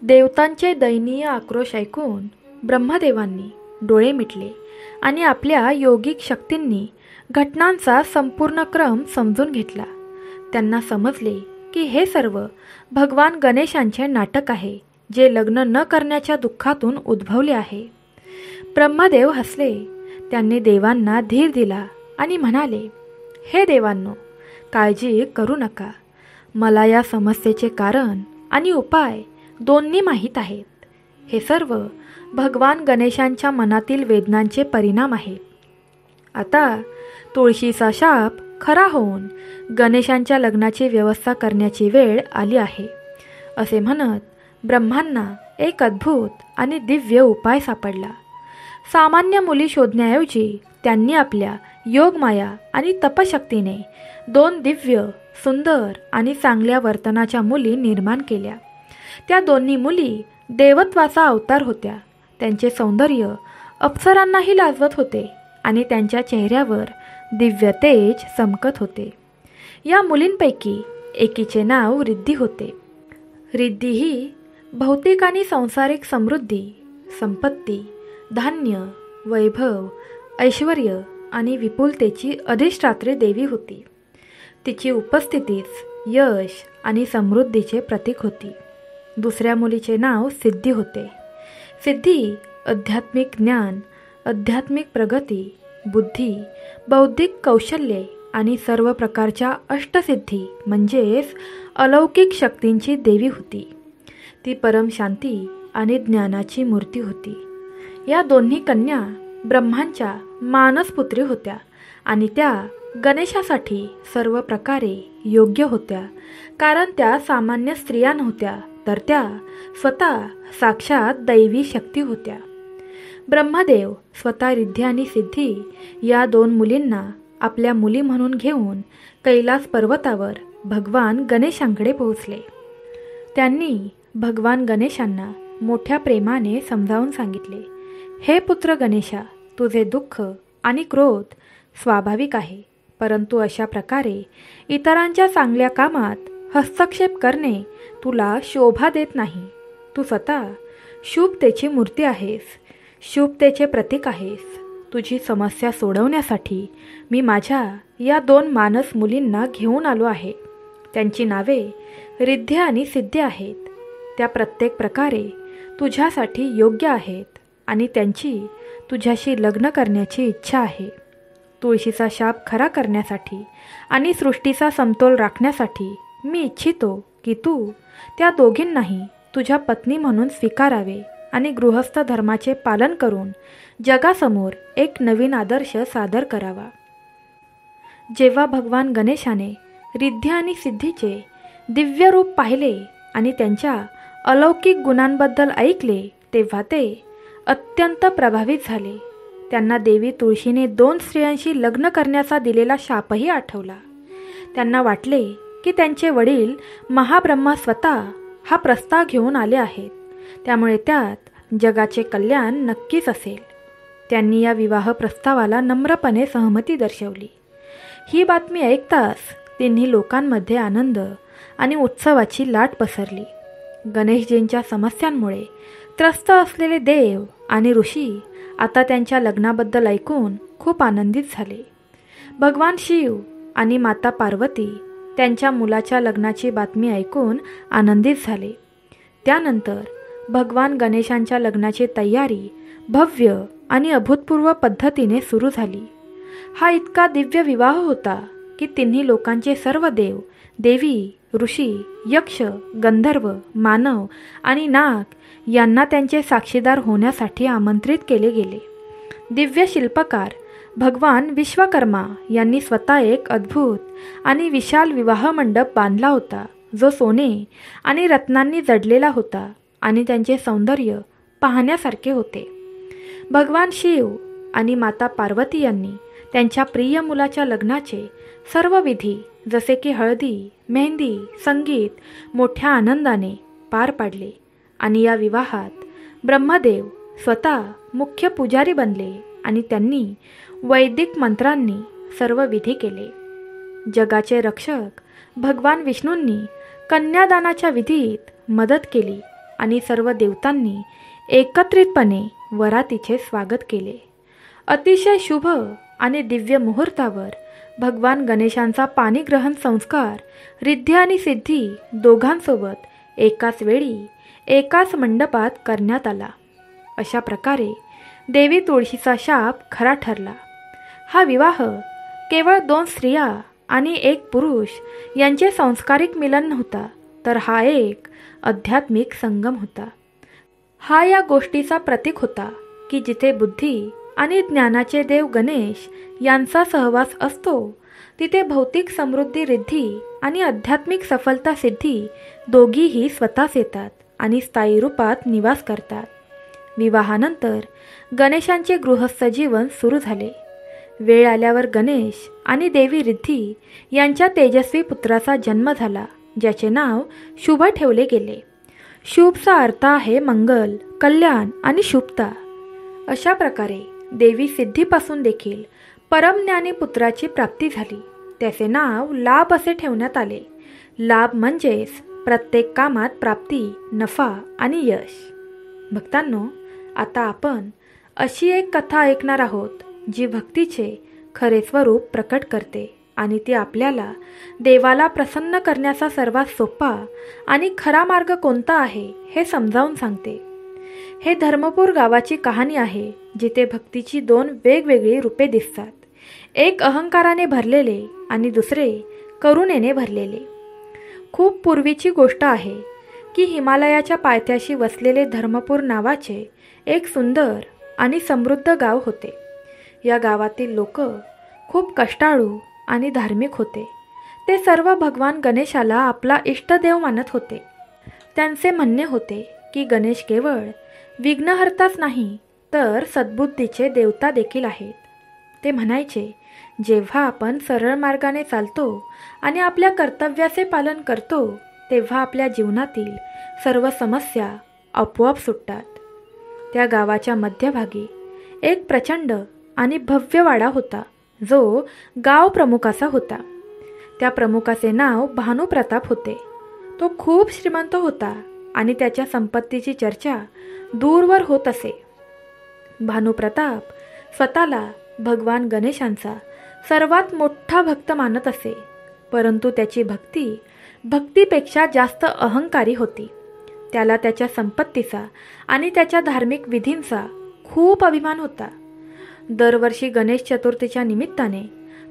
देवतांचे दयनीय आक्रोश ऐकून ब्रह्मदेवांनी डोळे मिटले आणि आपल्या योगिक शक्तींनी घटनांचा संपूर्ण क्रम समजून घेतला. त्यांना समजले की हे सर्व भगवान गणेशांचे नाटक आहे, जे लग्न न करण्याच्या दुःखातून उद्भवले आहे. ब्रह्मदेव हसले. त्यांनी देवांना धीर दिला आणि म्हणाले, हे देवांनो, काळजी करू नका. मला या समस्येचे कारण आणि उपाय दोन्ही माहीत आहेत. हे सर्व भगवान गणेशांच्या मनातील वेदनांचे परिणाम आहेत. आता तुळशीचा शाप खरा होऊन गणेशांच्या लग्नाची व्यवस्था करण्याची वेळ आली आहे. असे म्हणत ब्रह्मांना एक अद्भुत आणि दिव्य उपाय सापडला. सामान्य मुली शोधण्याऐवजी त्यांनी आपल्या योगमाया आणि तपशक्तीने 2 दिव्य, सुंदर आणि चांगल्या वर्तनाच्या मुली निर्माण केल्या. त्या दोन्ही मुली देवत्वाचा अवतार होत्या. त्यांचे सौंदर्य अप्सरांनाही लाजवत होते आणि त्यांच्या चेहऱ्यावर दिव्य तेज चमकत होते. या मुलींपैकी एकीचे नाव रिद्धी होते. रिद्धी ही भौतिक आणि सांसारिक समृद्धी, संपत्ती, धान्य, वैभव, ऐश्वर्य आणि विपुलतेची अधिष्ठात्री देवी होती. तिची उपस्थितीच यश आणि समृद्धीचे प्रतीक होती. दुसऱ्या मुलीचे नाव सिद्धी होते. सिद्धी आध्यात्मिक ज्ञान, आध्यात्मिक प्रगती, बुद्धी, बौद्धिक कौशल्ये आणि सर्व प्रकारच्या अष्टसिद्धी म्हणजेच अलौकिक शक्तींची देवी होती. ती परम शांती आणि ज्ञानाची मूर्ती होती. या दोन्ही कन्या ब्रह्मांच्या मानसपुत्री होत्या आणि त्या गणेशासाठी सर्व प्रकारे योग्य होत्या, कारण त्या सामान्य स्त्रिया नव्हत्या, तर त्या स्वतः साक्षात दैवी शक्ती होत्या. ब्रह्मदेव स्वतः रिद्धी आणि सिद्धी या 2 मुलींना आपल्या मुली म्हणून घेऊन कैलास पर्वतावर भगवान गणेशांकडे पोहोचले. त्यांनी भगवान गणेशांना मोठ्या प्रेमाने समजावून सांगितले, हे पुत्र गणेशा, तुझे दुःख आणि क्रोध स्वाभाविक आहे, परंतु अशा प्रकारे इतरांच्या चांगल्या कामात हस्तक्षेप करणे तुला शोभा देत नाही. तू स्वतः शुभतेची मूर्ती आहेस, शुभतेचे प्रतीक आहेस. तुझी समस्या सोडवण्यासाठी मी माझ्या या 2 मानस मुलींना घेऊन आलो आहे. त्यांची नावे रिद्धी आणि सिद्धी आहेत. त्या प्रत्येक प्रकारे तुझ्यासाठी योग्य आहेत आणि त्यांची तुझ्याशी लग्न करण्याची इच्छा आहे. तुळशीचा शाप खरा करण्यासाठी आणि सृष्टीचा समतोल राखण्यासाठी मी इच्छितो की तू त्या दोघींनाही तुझ्या पत्नी म्हणून स्वीकारावे आणि गृहस्थ धर्माचे पालन करून जगासमोर एक नवीन आदर्श सादर करावा. जेव्हा भगवान गणेशाने रिद्धी आणि सिद्धीचे दिव्य रूप पाहिले आणि त्यांच्या अलौकिक गुणांबद्दल ऐकले, तेव्हा ते अत्यंत प्रभावित झाले. त्यांना देवी तुळशीने 2 स्त्रियांशी लग्न करण्याचा दिलेला शापही आठवला. त्यांना वाटले की त्यांचे वडील महाब्रह्मा स्वतः हा प्रस्ताव घेऊन आले आहेत, त्यामुळे त्यात जगाचे कल्याण नक्कीच असेल. त्यांनी या विवाह प्रस्तावाला नम्रपणे सहमती दर्शवली. ही बातमी ऐकताच तिन्ही लोकांमध्ये आनंद आणि उत्सवाची लाट पसरली. गणेशजींच्या समस्यांमुळे त्रस्त असलेले देव आणि ऋषी आता त्यांच्या लग्नाबद्दल ऐकून खूप आनंदित झाले. भगवान शिव आणि माता पार्वती त्यांच्या मुलाच्या लग्नाची बातमी ऐकून आनंदित झाले. त्यानंतर भगवान गणेशांच्या लग्नाची तयारी भव्य आणि अभूतपूर्व पद्धतीने सुरू झाली. हा इतका दिव्य विवाह होता की तिन्ही लोकांचे सर्व देव, देवी, ऋषी, यक्ष, गंधर्व, मानव आणि नाग यांना त्यांचे साक्षीदार होण्यासाठी आमंत्रित केले गेले. दिव्य शिल्पकार भगवान विश्वकर्मा यांनी स्वतः एक अद्भुत आणि विशाल विवाह मंडप बांधला होता, जो सोने आणि रत्नांनी जडलेला होता आणि त्यांचे सौंदर्य पाहण्यासारखे होते. भगवान शिव आणि माता पार्वती यांनी त्यांच्या प्रिय मुलाच्या लग्नाचे सर्व विधी जसे की हळदी, मेहंदी, संगीत मोठ्या आनंदाने पार पाडले आणि या विवाहात ब्रह्मदेव स्वतः मुख्य पुजारी बनले आणि त्यांनी वैदिक मंत्रांनी सर्व विधी केले. जगाचे रक्षक भगवान विष्णूंनी कन्यादानाच्या विधीत मदत केली आणि सर्व देवतांनी एकत्रितपणे वरातीचे स्वागत केले. अतिशय शुभ आणि दिव्य मुहूर्तावर भगवान गणेशांचा पाणीग्रहण संस्कार रिद्धी आणि सिद्धी दोघांसोबत एकाच वेळी एकाच मंडपात करण्यात आला. अशा प्रकारे देवी तुळशीचा शाप खरा ठरला. हा विवाह केवळ 2 स्त्रिया आणि 1 पुरुष यांचे सांस्कारिक मिलन नव्हता, तर हा एक आध्यात्मिक संगम होता. हा या गोष्टीचा प्रतीक होता की जिथे बुद्धी आणि ज्ञानाचे देव गणेश यांचा सहवास असतो, तिथे भौतिक समृद्धी रिद्धी आणि आध्यात्मिक सफलता सिद्धी दोघीही स्वतःच येतात आणि स्थायी रूपात निवास करतात. विवाहानंतर गणेशांचे गृहस्थ जीवन सुरू झाले. वेळ आल्यावर गणेश आणि देवी रिद्धी यांच्या तेजस्वी पुत्राचा जन्म झाला, ज्याचे नाव शुभ ठेवले गेले. शुभचा अर्थ आहे मंगल, कल्याण आणि शुभता. अशा प्रकारे देवी सिद्धीपासून देखील परमज्ञानी पुत्राची प्राप्ती झाली. त्याचे नाव लाभ असे ठेवण्यात आले. लाभ म्हणजेच प्रत्येक कामात प्राप्ती, नफा आणि यश. भक्तांनो, आता आपण अशी एक कथा ऐकणार आहोत जी भक्तीचे खरे स्वरूप प्रकट करते आणि ती आपल्याला देवाला प्रसन्न करण्याचा सर्वात सोपा आणि खरा मार्ग कोणता आहे हे समजावून सांगते. हे धर्मपूर गावाची कहाणी आहे, जिथे भक्तीची 2 वेगवेगळी रूपे दिसतात. एक अहंकाराने भरलेले आणि दुसरे करुणेने भरलेले. खूप पूर्वीची गोष्ट आहे की हिमालयाच्या पायथ्याशी वसलेले धर्मपूर नावाचे एक सुंदर आणि समृद्ध गाव होते. या गावातील लोक खूप कष्टाळू आणि धार्मिक होते. ते सर्व भगवान गणेशाला आपला इष्टदेव मानत होते. त्यांचे म्हणणे होते की गणेश केवळ विघ्नहर्ताच नाही, तर सद्बुद्धीचे देवता देखील आहेत. ते म्हणायचे, जेव्हा आपण सरळ मार्गाने चालतो आणि आपल्या कर्तव्याचे पालन करतो, तेव्हा आपल्या जीवनातील सर्व समस्या आपोआप सुटतात. त्या गावाच्या मध्यभागी एक प्रचंड आणि भव्य वाडा होता, जो गाव प्रमुखाचा होता. त्या प्रमुखाचे नाव भानुप्रताप होते. तो खूप श्रीमंत होता आणि त्याच्या संपत्तीची चर्चा दूरवर होत असे. भानुप्रताप स्वतःला भगवान गणेशांचा सर्वात मोठा भक्त मानत असे, परंतु त्याची भक्तीपेक्षा जास्त अहंकारी होती. त्याला त्याच्या संपत्तीचा आणि त्याच्या धार्मिक विधींचा खूप अभिमान होता. दरवर्षी गणेश चतुर्थीच्या निमित्ताने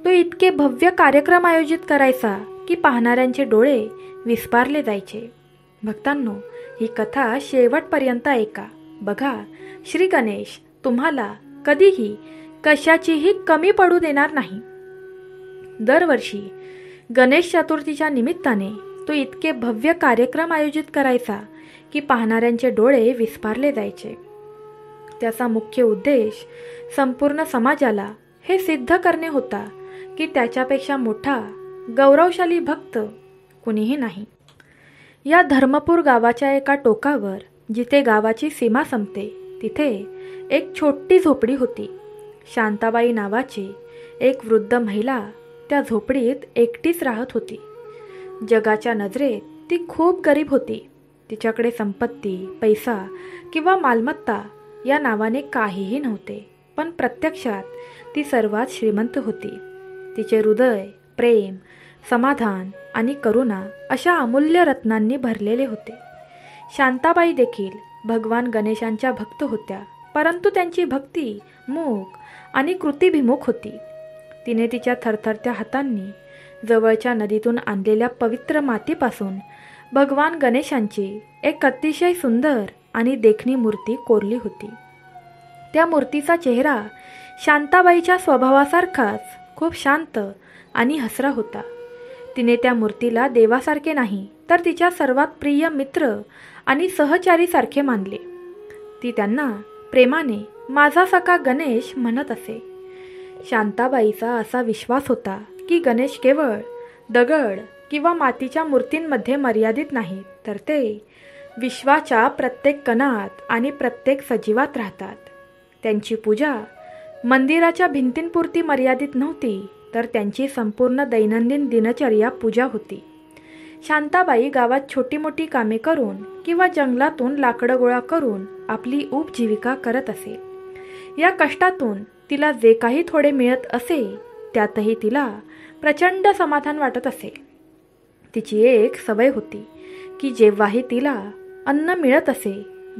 तो इतके भव्य कार्यक्रम आयोजित करायचा की पाहणाऱ्यांचे डोळे विस्पारले जायचे. भक्तांनो, ही कथा शेवटपर्यंत ऐका. बघा, श्री गणेश तुम्हाला कधीही कशाचीही कमी पडू देणार नाही. दरवर्षी गणेश चतुर्थीच्या निमित्ताने तो इतके भव्य कार्यक्रम आयोजित करायचा की पाहणाऱ्यांचे डोळे विस्पारले जायचे. त्याचा मुख्य उद्देश संपूर्ण समाजाला हे सिद्ध करणे होता की त्याच्यापेक्षा मोठा गौरवशाली भक्त कुणीही नाही. या धर्मपूर गावाच्या एका टोकावर, जिथे गावाची सीमा संपते, तिथे एक छोटी झोपडी होती. शांताबाई नावाची एक वृद्ध महिला त्या झोपडीत एकटीच राहत होती. जगाच्या नजरेत ती खूप गरीब होती. तिच्याकडे संपत्ती, पैसा किंवा मालमत्ता या नावाने काहीही नव्हते, पण प्रत्यक्षात ती सर्वात श्रीमंत होती. तिचे हृदय प्रेम, समाधान आणि करुणा अशा अमूल्य रत्नांनी भरलेले होते. शांताबाई देखील भगवान गणेशांच्या भक्त होत्या, परंतु त्यांची भक्ती मूक आणि कृतीभिमुख होती. तिने तिच्या थरथरत्या हातांनी जवळच्या नदीतून आणलेल्या पवित्र मातीपासून भगवान गणेशांची एक अतिशय सुंदर आणि देखणी मूर्ती कोरली होती. त्या मूर्तीचा चेहरा शांताबाईच्या स्वभावासारखाच खूप शांत आणि हसरा होता. तिने त्या मूर्तीला देवासारखे नाही तर तिच्या सर्वात प्रिय मित्र आणि सहचारीसारखे मानले. ती त्यांना प्रेमाने माझा सखा गणेश म्हणत असे. शांताबाईचा असा विश्वास होता की गणेश केवळ दगड किंवा मातीच्या मूर्तींमध्ये मर्यादित नाहीत, तर ते विश्वाच्या प्रत्येक कणात आणि प्रत्येक सजीवात राहतात. त्यांची पूजा मंदिराच्या भिंतींपुरती मर्यादित नव्हती, तर त्यांची संपूर्ण दैनंदिन दिनचर्या पूजा होती. शांताबाई गावात छोटी मोठी कामे करून किंवा जंगलातून लाकडं गोळा करून आपली उपजीविका करत असे. या कष्टातून तिला जे काही थोडे मिळत असे त्यातही तिला प्रचंड समाधान वाटत असे. तिची एक सवय होती की जेव्हाही तिला अन्न मिळत असे,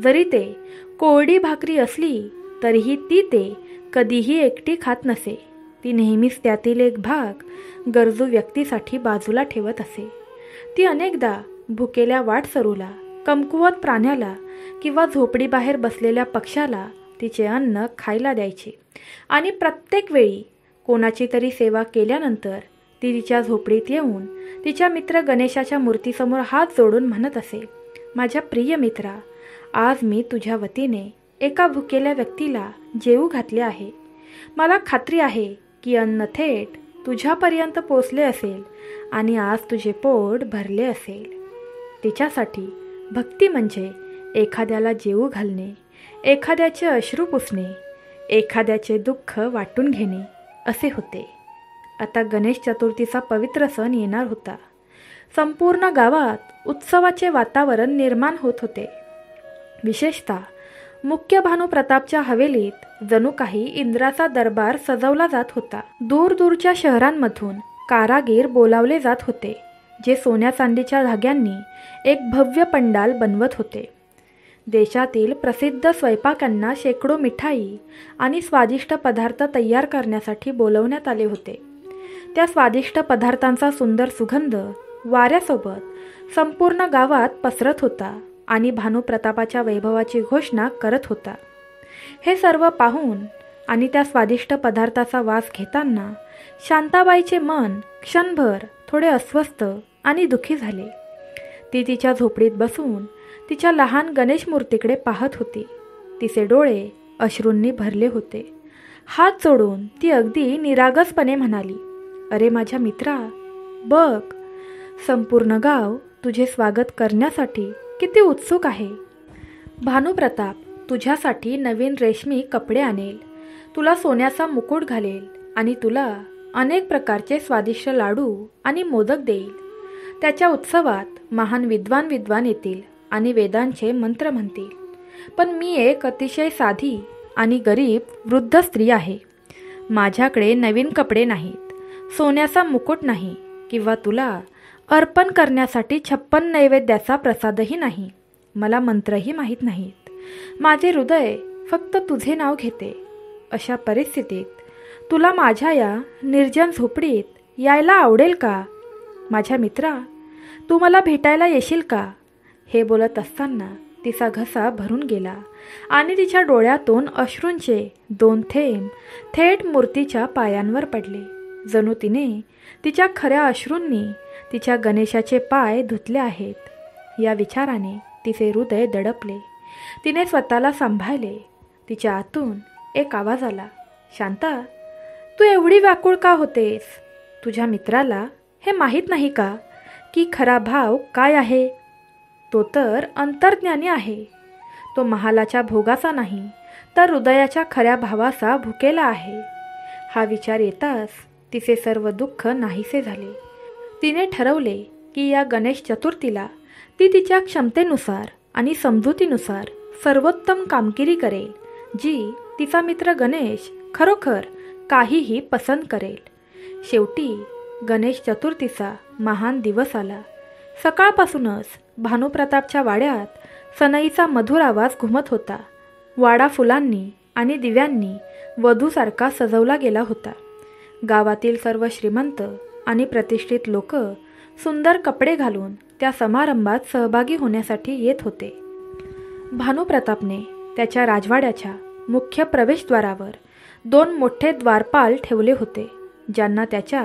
जरी ते कोरडी भाकरी असली तरीही ती ते कधीही एकटी खात नसे. ती नेहमीच त्यातील एक भाग गरजू व्यक्तीसाठी बाजूला ठेवत असे. ती अनेकदा भुकेल्या वाटसरूला, कमकुवत प्राण्याला किंवा झोपडीबाहेर बसलेल्या पक्ष्याला तिचे अन्न खायला द्यायची आणि प्रत्येक वेळी कोणाची तरी सेवा केल्यानंतर ती तिच्या झोपडीत येऊन तिच्या मित्र गणेशाच्या मूर्तीसमोर हात जोडून म्हणत असे, माझ्या प्रिय मित्रा, आज मी तुझ्या वतीने एका भुकेल्या व्यक्तीला जेवू घातले आहे. मला खात्री आहे की अन्न थेट तुझ्यापर्यंत पोचले असेल आणि आज तुझे पोट भरले असेल. तिच्यासाठी भक्ती म्हणजे एखाद्याला जेवू घालणे, एखाद्याचे अश्रू पुसणे, एखाद्याचे दुःख वाटून घेणे असे होते. आता गणेश चतुर्थीचा पवित्र सण येणार होता. संपूर्ण गावात उत्सवाचे वातावरण निर्माण होत होते. विशेषतः मुख्य भानुप्रतापच्या हवेलीत जणू काही इंद्राचा दरबार सजवला जात होता. दूरदूरच्या शहरांमधून कारागीर बोलावले जात होते, जे सोन्या चांदीच्या धाग्यांनी एक भव्य पंडाल बनवत होते. देशातील प्रसिद्ध स्वयंपाकांना शेकडो मिठाई आणि स्वादिष्ट पदार्थ तयार करण्यासाठी बोलवण्यात आले होते. त्या स्वादिष्ट पदार्थांचा सुंदर सुगंध वाऱ्यासोबत संपूर्ण गावात पसरत होता आणि भानुप्रतापाच्या वैभवाची घोषणा करत होता. हे सर्व पाहून आणि त्या स्वादिष्ट पदार्थाचा वास घेताना शांताबाईचे मन क्षणभर थोडे अस्वस्थ आणि दुःखी झाले. ती तिच्या झोपडीत बसून तिच्या लहान गणेश मूर्तीकडे पाहत होती. तिचे डोळे अश्रूंनी भरले होते. हात जोडून ती अगदी निरागसपणे म्हणाली, अरे माझ्या मित्रा, बघ, संपूर्ण गाव तुझे स्वागत करण्यासाठी किती उत्सुक आहे. भानुप्रताप तुझ्यासाठी नवीन रेशमी कपडे आणेल, तुला सोन्याचा मुकुट घालेल आणि तुला अनेक प्रकारचे स्वादिष्ट लाडू आणि मोदक देईल. त्याच्या उत्सवात महान विद्वान येतील आणि वेदांचे मंत्र म्हणतील. पण मी एक अतिशय साधी आणि गरीब वृद्ध स्त्री आहे. माझ्याकडे नवीन कपडे नाहीत, सोन्याचा मुकुट नाही किंवा तुला अर्पण करण्यासाठी 56 नैवेद्याचा प्रसादही नाही. मला मंत्रही माहीत नाहीत. माझे हृदय फक्त तुझे नाव घेते. अशा परिस्थितीत तुला माझ्या या निर्जन झोपडीत यायला आवडेल का? माझ्या मित्रा, तू मला भेटायला येशील का? हे बोलत असताना तिचा घसा भरून गेला आणि तिच्या डोळ्यातून अश्रूंचे 2 थेंब थेट मूर्तीच्या पायांवर पडले. जणू तिने तिच्या खऱ्या अश्रूंनी तिच्या गणेशाचे पाय धुतले आहेत. या विचाराने तिचे हृदय दडपले. तिने स्वतःला सांभाळले. तिच्या आतून एक आवाज आला, शांता, तू एवढी व्याकुळ का होतेस? तुझ्या मित्राला हे माहीत नाही का की खरा भाव काय आहे? तो तर अंतर्ज्ञानी आहे. तो महालाच्या भोगाचा नाही, तर हृदयाच्या खऱ्या भावाचा भुकेला आहे. हा विचार येताच तिचे सर्व दुःख नाहीसे झाले. तिने ठरवले की या गणेश चतुर्थीला ती तिच्या क्षमतेनुसार आणि समजुतीनुसार सर्वोत्तम कामगिरी करेल, जी तिचा मित्र गणेश खरोखर काहीही पसंत करेल. शेवटी गणेश चतुर्थीचा महान दिवस आला. सकाळपासूनच भानुप्रतापच्या वाड्यात सनईचा मधुर आवाज घुमत होता. वाडा फुलांनी आणि दिव्यांनी वधूसारखा सजवला गेला होता. गावातील सर्व श्रीमंत आणि प्रतिष्ठित लोक सुंदर कपडे घालून त्या समारंभात सहभागी होण्यासाठी येत होते. भानुप्रतापने त्याच्या राजवाड्याच्या मुख्य प्रवेशद्वारावर 2 मोठे द्वारपाल ठेवले होते, ज्यांना त्याच्या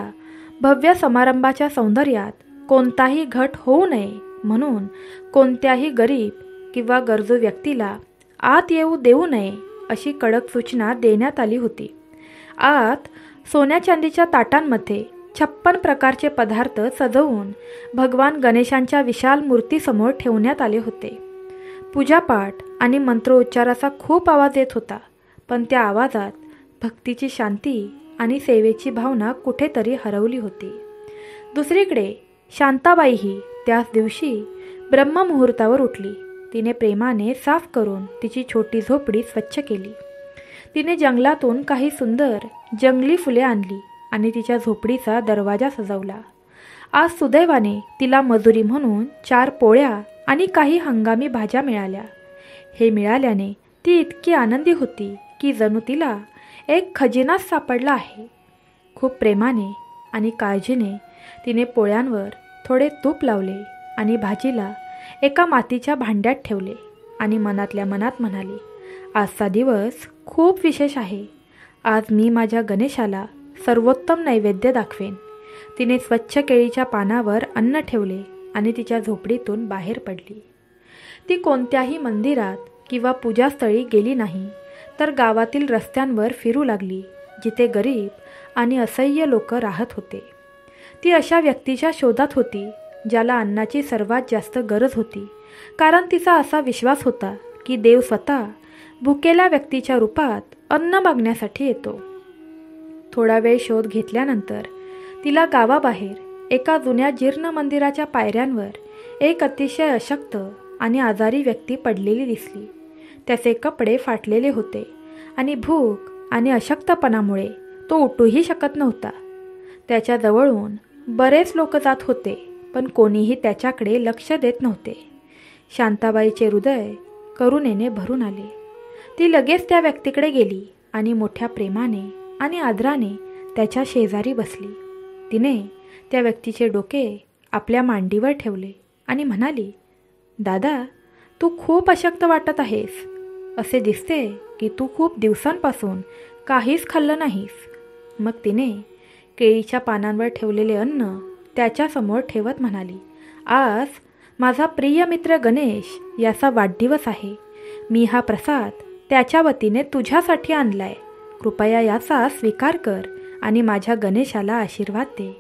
भव्य समारंभाच्या सौंदर्यात कोणताही घट होऊ नये म्हणून कोणत्याही गरीब किंवा गरजू व्यक्तीला आत येऊ देऊ नये अशी कडक सूचना देण्यात आली होती. आत सोन्या चांदीच्या ताटांमध्ये 56 प्रकारचे पदार्थ सजवून भगवान गणेशांच्या विशाल मूर्तीसमोर ठेवण्यात आले होते. पूजापाठ आणि मंत्रोच्चाराचा खूप आवाज येत होता, पण त्या आवाजात भक्तीची शांती आणि सेवेची भावना कुठेतरी हरवली होती. दुसरीकडे शांताबाईही त्याच दिवशी ब्रह्ममुहूर्तावर उठली. तिने प्रेमाने साफ करून तिची छोटी झोपडी स्वच्छ केली. तिने जंगलातून काही सुंदर जंगली फुले आणली आणि तिच्या झोपडीचा दरवाजा सजवला. आज सुदैवाने तिला मजुरी म्हणून 4 पोळ्या आणि काही हंगामी भाज्या मिळाल्या. हे मिळाल्याने ती इतकी आनंदी होती की जणू तिला एक खजिनाच सापडला आहे. खूप प्रेमाने आणि काळजीने तिने पोळ्यांवर थोडे तूप लावले आणि भाजीला एका मातीच्या भांड्यात ठेवले आणि मनातल्या मनात म्हणाली, आजचा दिवस खूप विशेष आहे. आज मी माझ्या गणेशाला सर्वोत्तम नैवेद्य दाखवेन. तिने स्वच्छ केळीच्या पानावर अन्न ठेवले आणि तिच्या झोपडीतून बाहेर पडली. ती कोणत्याही मंदिरात किंवा पूजास्थळी गेली नाही, तर गावातील रस्त्यांवर फिरू लागली, जिथे गरीब आणि असह्य लोक राहत होते. ती अशा व्यक्तीच्या शोधात होती ज्याला अन्नाची सर्वात जास्त गरज होती, कारण तिचा असा विश्वास होता की देव स्वतः भुकेल्या व्यक्तीच्या रूपात अन्न मागण्यासाठी येतो. थोडा वेळ शोध घेतल्यानंतर तिला गावाबाहेर एका जुन्या जीर्ण मंदिराच्या पायऱ्यांवर एक अतिशय अशक्त आणि आजारी व्यक्ती पडलेली दिसली. त्याचे कपडे फाटलेले होते आणि भूक आणि अशक्तपणामुळे तो उठूही शकत नव्हता. त्याच्या जवळून बरेच लोक जात होते, पण कोणीही त्याच्याकडे लक्ष देत नव्हते. शांताबाईचे हृदय करुणेने भरून आले. ती लगेच त्या व्यक्तीकडे गेली आणि मोठ्या प्रेमाने आणि आदराने त्याच्या शेजारी बसली. तिने त्या व्यक्तीचे डोके आपल्या मांडीवर ठेवले आणि म्हणाली, दादा, तू खूप अशक्त वाटत आहेस. असे दिसते की तू खूप दिवसांपासून काहीच खाल्लं नाहीस. मग तिने केळीच्या पानांवर ठेवलेले अन्न त्याच्यासमोर ठेवत म्हणाली, आज माझा प्रिय मित्र गणेश याचा वाढदिवस आहे. मी हा प्रसाद त्याच्या वतीने तुझ्यासाठी आणलाय. कृपया याचा स्वीकार कर आणि माझ्या गणेशाला आशीर्वाद दे.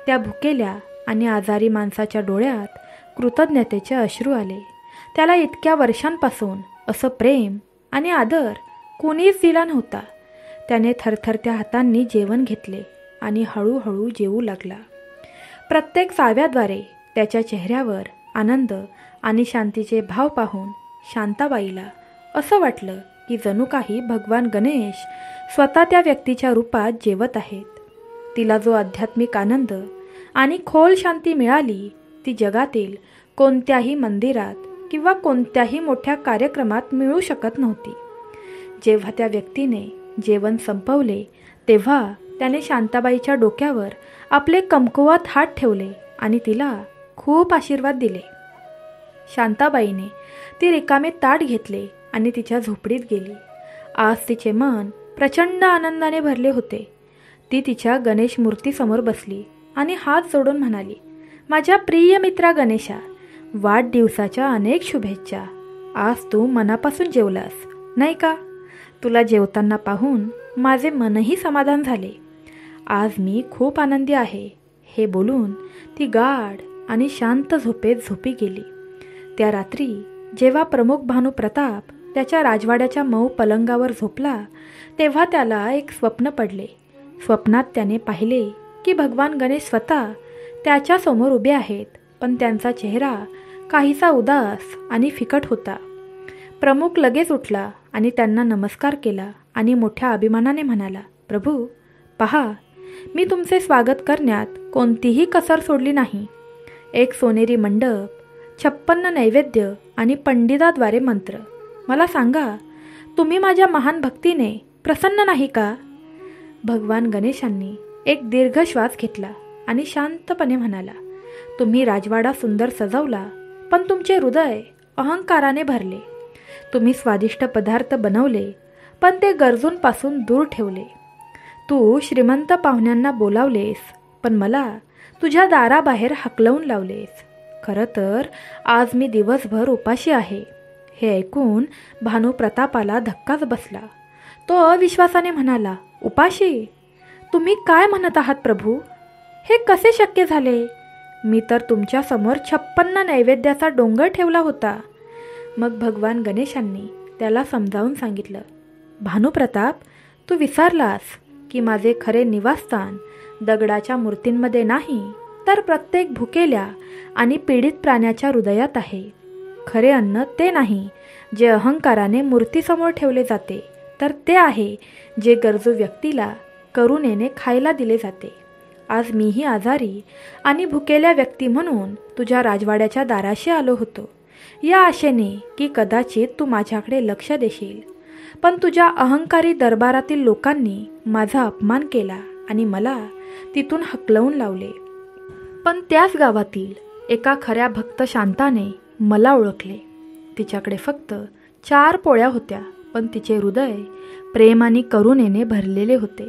त्या भुकेल्या आणि आजारी माणसाच्या डोळ्यात कृतज्ञतेचे अश्रू आले. त्याला इतक्या वर्षांपासून असं प्रेम आणि आदर कोणीच दिला नव्हता. त्याने थरथरत्या हातांनी जेवण घेतले आणि हळूहळू जेवू लागला. प्रत्येक चाव्याद्वारे त्याच्या चेहऱ्यावर आनंद आणि शांतीचे भाव पाहून शांताबाईला असं वाटलं की जणू काही भगवान गणेश स्वतः त्या व्यक्तीच्या रूपात जेवत आहेत. तिला जो आध्यात्मिक आनंद आणि खोल शांती मिळाली, ती जगातील कोणत्याही मंदिरात किंवा कोणत्याही मोठ्या कार्यक्रमात मिळू शकत नव्हती. जेव्हा त्या व्यक्तीने जेवण संपवले, तेव्हा त्याने शांताबाईच्या डोक्यावर आपले कमकुवत हात ठेवले आणि तिला खूप आशीर्वाद दिले. शांताबाईने ती रिकामे ताट घेतले आणि तिच्या झोपडीत गेली. आज तिचे मन प्रचंड आनंदाने भरले होते. ती तिच्या गणेश मूर्तीसमोर बसली आणि हात जोडून म्हणाली, माझ्या प्रिय मित्रा गणेशा, वाढदिवसाच्या अनेक शुभेच्छा. आज तू मनापासून जेवलास, नाही का? तुला जेवताना पाहून माझे मनही समाधान झाले. आज मी खूप आनंदी आहे. हे बोलून ती गाढ आणि शांत झोपेत झोपी गेली. त्या रात्री जेव्हा प्रमुख भानुप्रताप त्याच्या राजवाड्याच्या मऊ पलंगावर झोपला, तेव्हा त्याला एक स्वप्न पडले. स्वप्नात त्याने पाहिले की भगवान गणेश स्वतः त्याच्यासमोर उभे आहेत, पण त्यांचा चेहरा काहीसा उदास आणि फिकट होता. प्रमुख लगेच उठला आणि त्यांना नमस्कार केला आणि मोठ्या अभिमानाने म्हणाला, प्रभू पहा, मी तुमचे स्वागत करण्यात कोणतीही कसर सोडली नाही. एक सोनेरी मंडप, 56 नैवेद्य आणि पंडिताद्वारे मंत्र. मला सांगा, तुम्ही माझ्या महान भक्तीने प्रसन्न नाही का? भगवान गणेशांनी एक दीर्घ श्वास घेतला आणि शांतपणे म्हणाला, तुम्ही राजवाडा सुंदर सजवला, पण तुमचे हृदय अहंकाराने भरले. तुम्ही स्वादिष्ट पदार्थ बनवले, पण ते गरजूंपासून दूर ठेवले. तू श्रीमंत पाहुण्यांना बोलावलेस, पण मला तुझ्या दाराबाहेर हकलवून लावलेस. खरं तर आज मी दिवसभर उपाशी आहे. हे ऐकून भानुप्रतापाला धक्काच बसला. तो अविश्वासाने म्हणाला, उपाशी? तुम्ही काय म्हणत आहात प्रभू? हे कसे शक्य झाले? मी तर तुमच्यासमोर 56 नैवेद्याचा डोंगर ठेवला होता. मग भगवान गणेशांनी त्याला समजावून सांगितलं, भानुप्रताप, तू विसरलास की माझे खरे निवासस्थान दगडाच्या मूर्तींमध्ये नाही, तर प्रत्येक भुकेल्या आणि पीडित प्राण्याच्या हृदयात आहे. खरे अन्न ते नाही जे अहंकाराने मूर्तीसमोर ठेवले जाते, तर ते आहे जे गरजू व्यक्तीला करुणेने खायला दिले जाते. आज मीही आजारी आणि भुकेल्या व्यक्ती म्हणून तुझ्या राजवाड्याच्या दाराशी आलो होतो, या आशेने की कदाचित तू माझ्याकडे लक्ष देशील. पण तुझ्या अहंकारी दरबारातील लोकांनी माझा अपमान केला आणि मला तिथून हकलवून लावले. पण त्याच गावातील एका खऱ्या भक्त शांताने मला ओळखले. तिच्याकडे फक्त 4 पोळ्या होत्या, पण तिचे हृदय प्रेम आणि करुणेने भरलेले होते.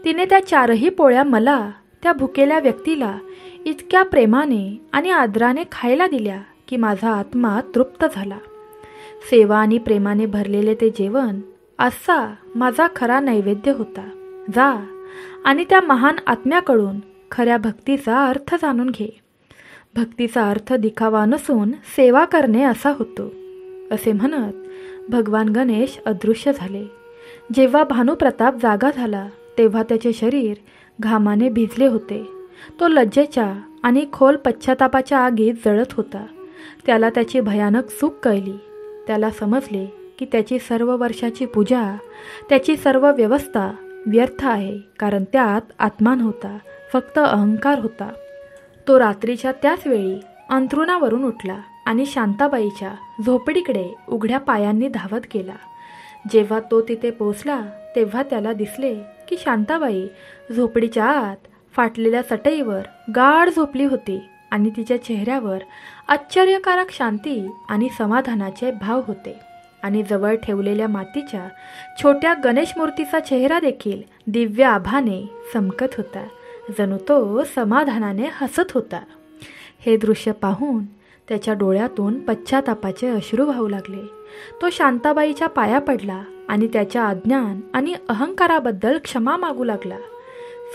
तिने त्या 4ही पोळ्या मला, त्या भुकेल्या व्यक्तीला, इतक्या प्रेमाने आणि आदराने खायला दिल्या की माझा आत्मा तृप्त झाला. सेवा आणि प्रेमाने भरलेले ते जेवण असा माझा खरा नैवेद्य होता. जा आणि त्या महान आत्म्याकडून खऱ्या भक्तीचा अर्थ जाणून घे. भक्तीचा अर्थ दिखावा नसून सेवा करणे असा होतो. असे म्हणत भगवान गणेश अदृश्य झाले. जेव्हा भानुप्रताप जागा झाला तेव्हा त्याचे शरीर घामाने भिजले होते. तो लज्जेच्या आणि खोल पश्चातापाच्या आगीत जळत होता. त्याला त्याची भयानक चूक कळली. त्याला समजले की त्याची सर्व वर्षाची पूजा, त्याची सर्व व्यवस्था व्यर्थ आहे, कारण त्यात आत्मा नव्हता, फक्त अहंकार होता. तो रात्रीच्या त्याच वेळी अंथरुणावरून उठला आणि शांताबाईच्या झोपडीकडे उघड्या पायांनी धावत गेला. जेव्हा तो तिथे पोहोचला तेव्हा त्याला दिसले की शांताबाई झोपडीच्या आत फाटलेल्या चटईवर गाढ झोपली होती आणि तिच्या चेहऱ्यावर आश्चर्यकारक शांती आणि समाधानाचे भाव होते. आणि जवळ ठेवलेल्या मातीच्या छोट्या गणेश मूर्तीचा चेहरा देखील दिव्य आभाने चमकत होता, जणू तो समाधानाने हसत होता. हे दृश्य पाहून त्याच्या डोळ्यातून पश्चातापाचे अश्रू वाहू लागले. तो शांताबाईच्या पाया पडला आणि त्याच्या अज्ञान आणि अहंकाराबद्दल क्षमा मागू लागला.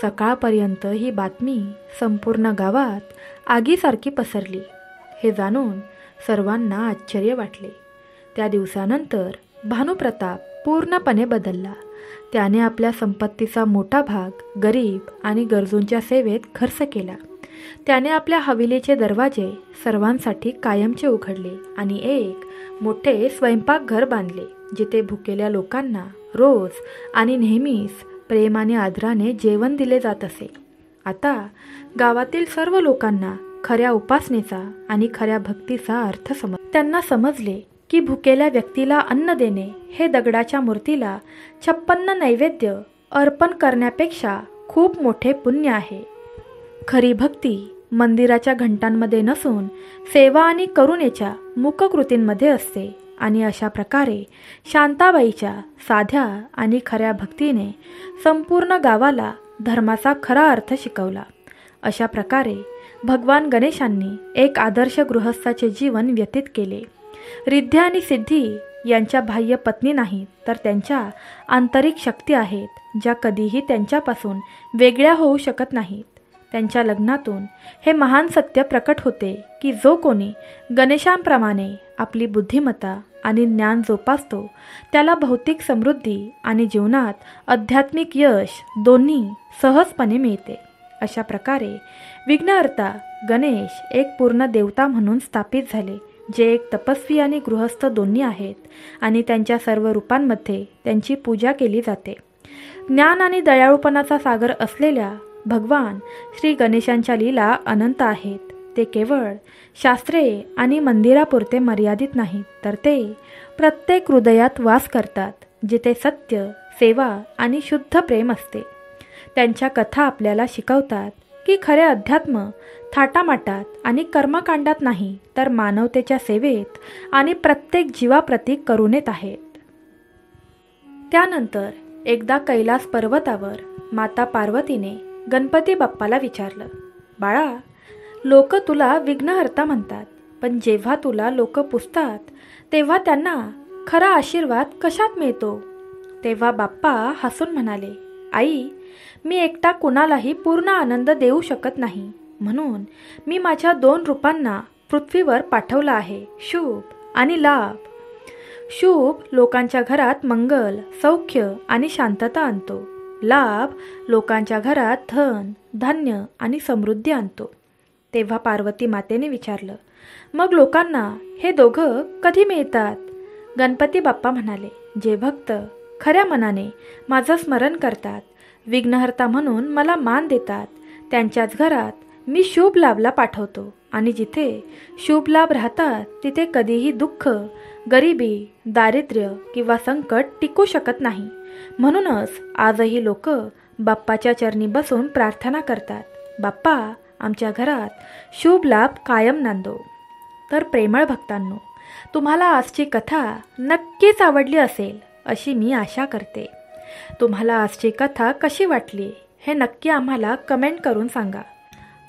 सकाळपर्यंत ही बातमी संपूर्ण गावात आगीसारखी पसरली. हे जाणून सर्वांना आश्चर्य वाटले. त्या दिवसानंतर भानुप्रताप पूर्णपणे बदलला. त्याने आपल्या संपत्तीचा मोठा भाग गरीब आणि गरजूंच्या सेवेत खर्च केला. त्याने आपल्या हवेलीचे दरवाजे सर्वांसाठी कायमचे उघडले आणि एक मोठे स्वयंपाकघर बांधले, जिथे भुकेल्या लोकांना रोज आणि नेहमीच प्रेम आणि आदराने जेवण दिले जात असे. आता गावातील सर्व लोकांना खऱ्या उपासनेचा आणि खऱ्या भक्तीचा अर्थ त्यांना समजले की भुकेल्या व्यक्तीला अन्न देणे हे दगडाच्या मूर्तीला 56 नैवेद्य अर्पण करण्यापेक्षा खूप मोठे पुण्य आहे. खरी भक्ती मंदिराच्या घंटांमध्ये नसून सेवा आणि करुणेच्या मुककृतींमध्ये असते. आणि अशा प्रकारे शांताबाईच्या साध्या आणि खऱ्या भक्तीने संपूर्ण गावाला धर्माचा खरा अर्थ शिकवला. अशा प्रकारे भगवान गणेशांनी एक आदर्श गृहस्थाचे जीवन व्यतीत केले. रिद्धी आणि सिद्धी यांच्या बाह्य पत्नी नाहीत, तर त्यांच्या आंतरिक शक्ती आहेत, ज्या कधीही त्यांच्यापासून वेगळ्या होऊ शकत नाहीत. त्यांच्या लग्नातून हे महान सत्य प्रकट होते की जो कोणी गणेशांप्रमाणे आपली बुद्धिमत्ता आणि ज्ञान जोपासतो त्याला भौतिक समृद्धी आणि जीवनात आध्यात्मिक यश दोन्ही सहजपणे मिळते. अशा प्रकारे विघ्नहर्ता गणेश एक पूर्ण देवता म्हणून स्थापित झाले, जे एक तपस्वी आणि गृहस्थ दोन्ही आहेत आणि त्यांच्या सर्व रूपांमध्ये त्यांची पूजा केली जाते. ज्ञान आणि दयाळूपणाचा सागर असलेल्या भगवान श्री गणेशांच्या लीला अनंत आहेत. ते केवळ शास्त्रे आणि मंदिरापुरते मर्यादित नाहीत, तर ते प्रत्येक हृदयात वास करतात, जिथे सत्य, सेवा आणि शुद्ध प्रेम असते. त्यांच्या कथा आपल्याला शिकवतात की खरे अध्यात्म थाटामाटात आणि कर्मकांडात नाही, तर मानवतेच्या सेवेत आणि प्रत्येक जीवाप्रती करुणेत आहेत. त्यानंतर एकदा कैलास पर्वतावर माता पार्वतीने गणपती बाप्पाला विचारलं, बाळा, लोक तुला विघ्नहर्ता म्हणतात, पण जेव्हा तुला लोक पुजतात तेव्हा त्यांना खरा आशीर्वाद कशात मिळतो? तेव्हा बाप्पा हसून म्हणाले, आई, मी एकटा कुणालाही पूर्ण आनंद देऊ शकत नाही, म्हणून मी माझ्या 2 रूपांना पृथ्वीवर पाठवलं आहे, शुभ आणि लाभ. शुभ लोकांच्या घरात मंगल, सौख्य आणि शांतता आणतो. लाभ लोकांच्या घरात धन, धान्य आणि समृद्धी आणतो. तेव्हा पार्वती मातेने विचारलं, मग लोकांना हे दोघं कधी मिळतात? गणपती बाप्पा म्हणाले, जे भक्त खऱ्या मनाने माझं स्मरण करतात, विघ्नहर्ता म्हणून मला मान देतात, त्यांच्याच घरात मी शुभ लाभला पाठवतो. आणि जिथे शुभ लाभ राहतात तिथे कधीही दुःख, गरिबी, दारिद्र्य किंवा संकट टिकू शकत नाही. म्हणूनच आजही लोक बाप्पाच्या चरणी बसून प्रार्थना करतात, बाप्पा, आमच्या घरात शुभ लाभ कायम नांदो. तर प्रेमळ भक्तांनो, तुम्हाला आजची कथा नक्कीच आवडली असेल अशी मी आशा करते. तुम्हाला आजची कथा कशी वाटली हे नक्की आम्हाला कमेंट करून सांगा.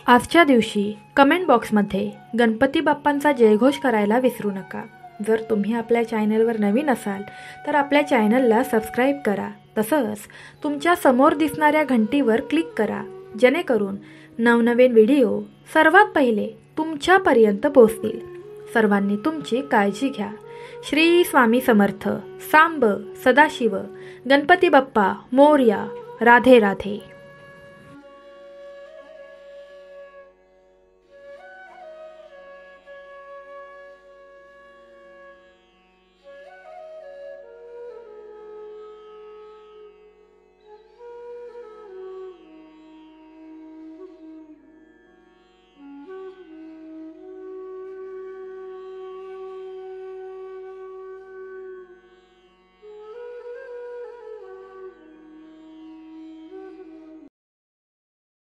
आजच्या दिवशी कमेंट बॉक्समध्ये गणपती बाप्पांचा जयघोष करायला विसरू नका. जर तुम्ही आपल्या चॅनलवर नवीन असाल तर आपल्या चॅनलला सबस्क्राईब करा. तसंच तुमच्या समोर दिसणाऱ्या घंटीवर क्लिक करा, जेणेकरून नवनवीन व्हिडिओ सर्वात पहिले तुमच्यापर्यंत पोहोचतील. सर्वांनी तुमची काळजी घ्या. श्री स्वामी समर्थ. सांब सदाशिव. गणपती बाप्पा मोरया. राधे राधे.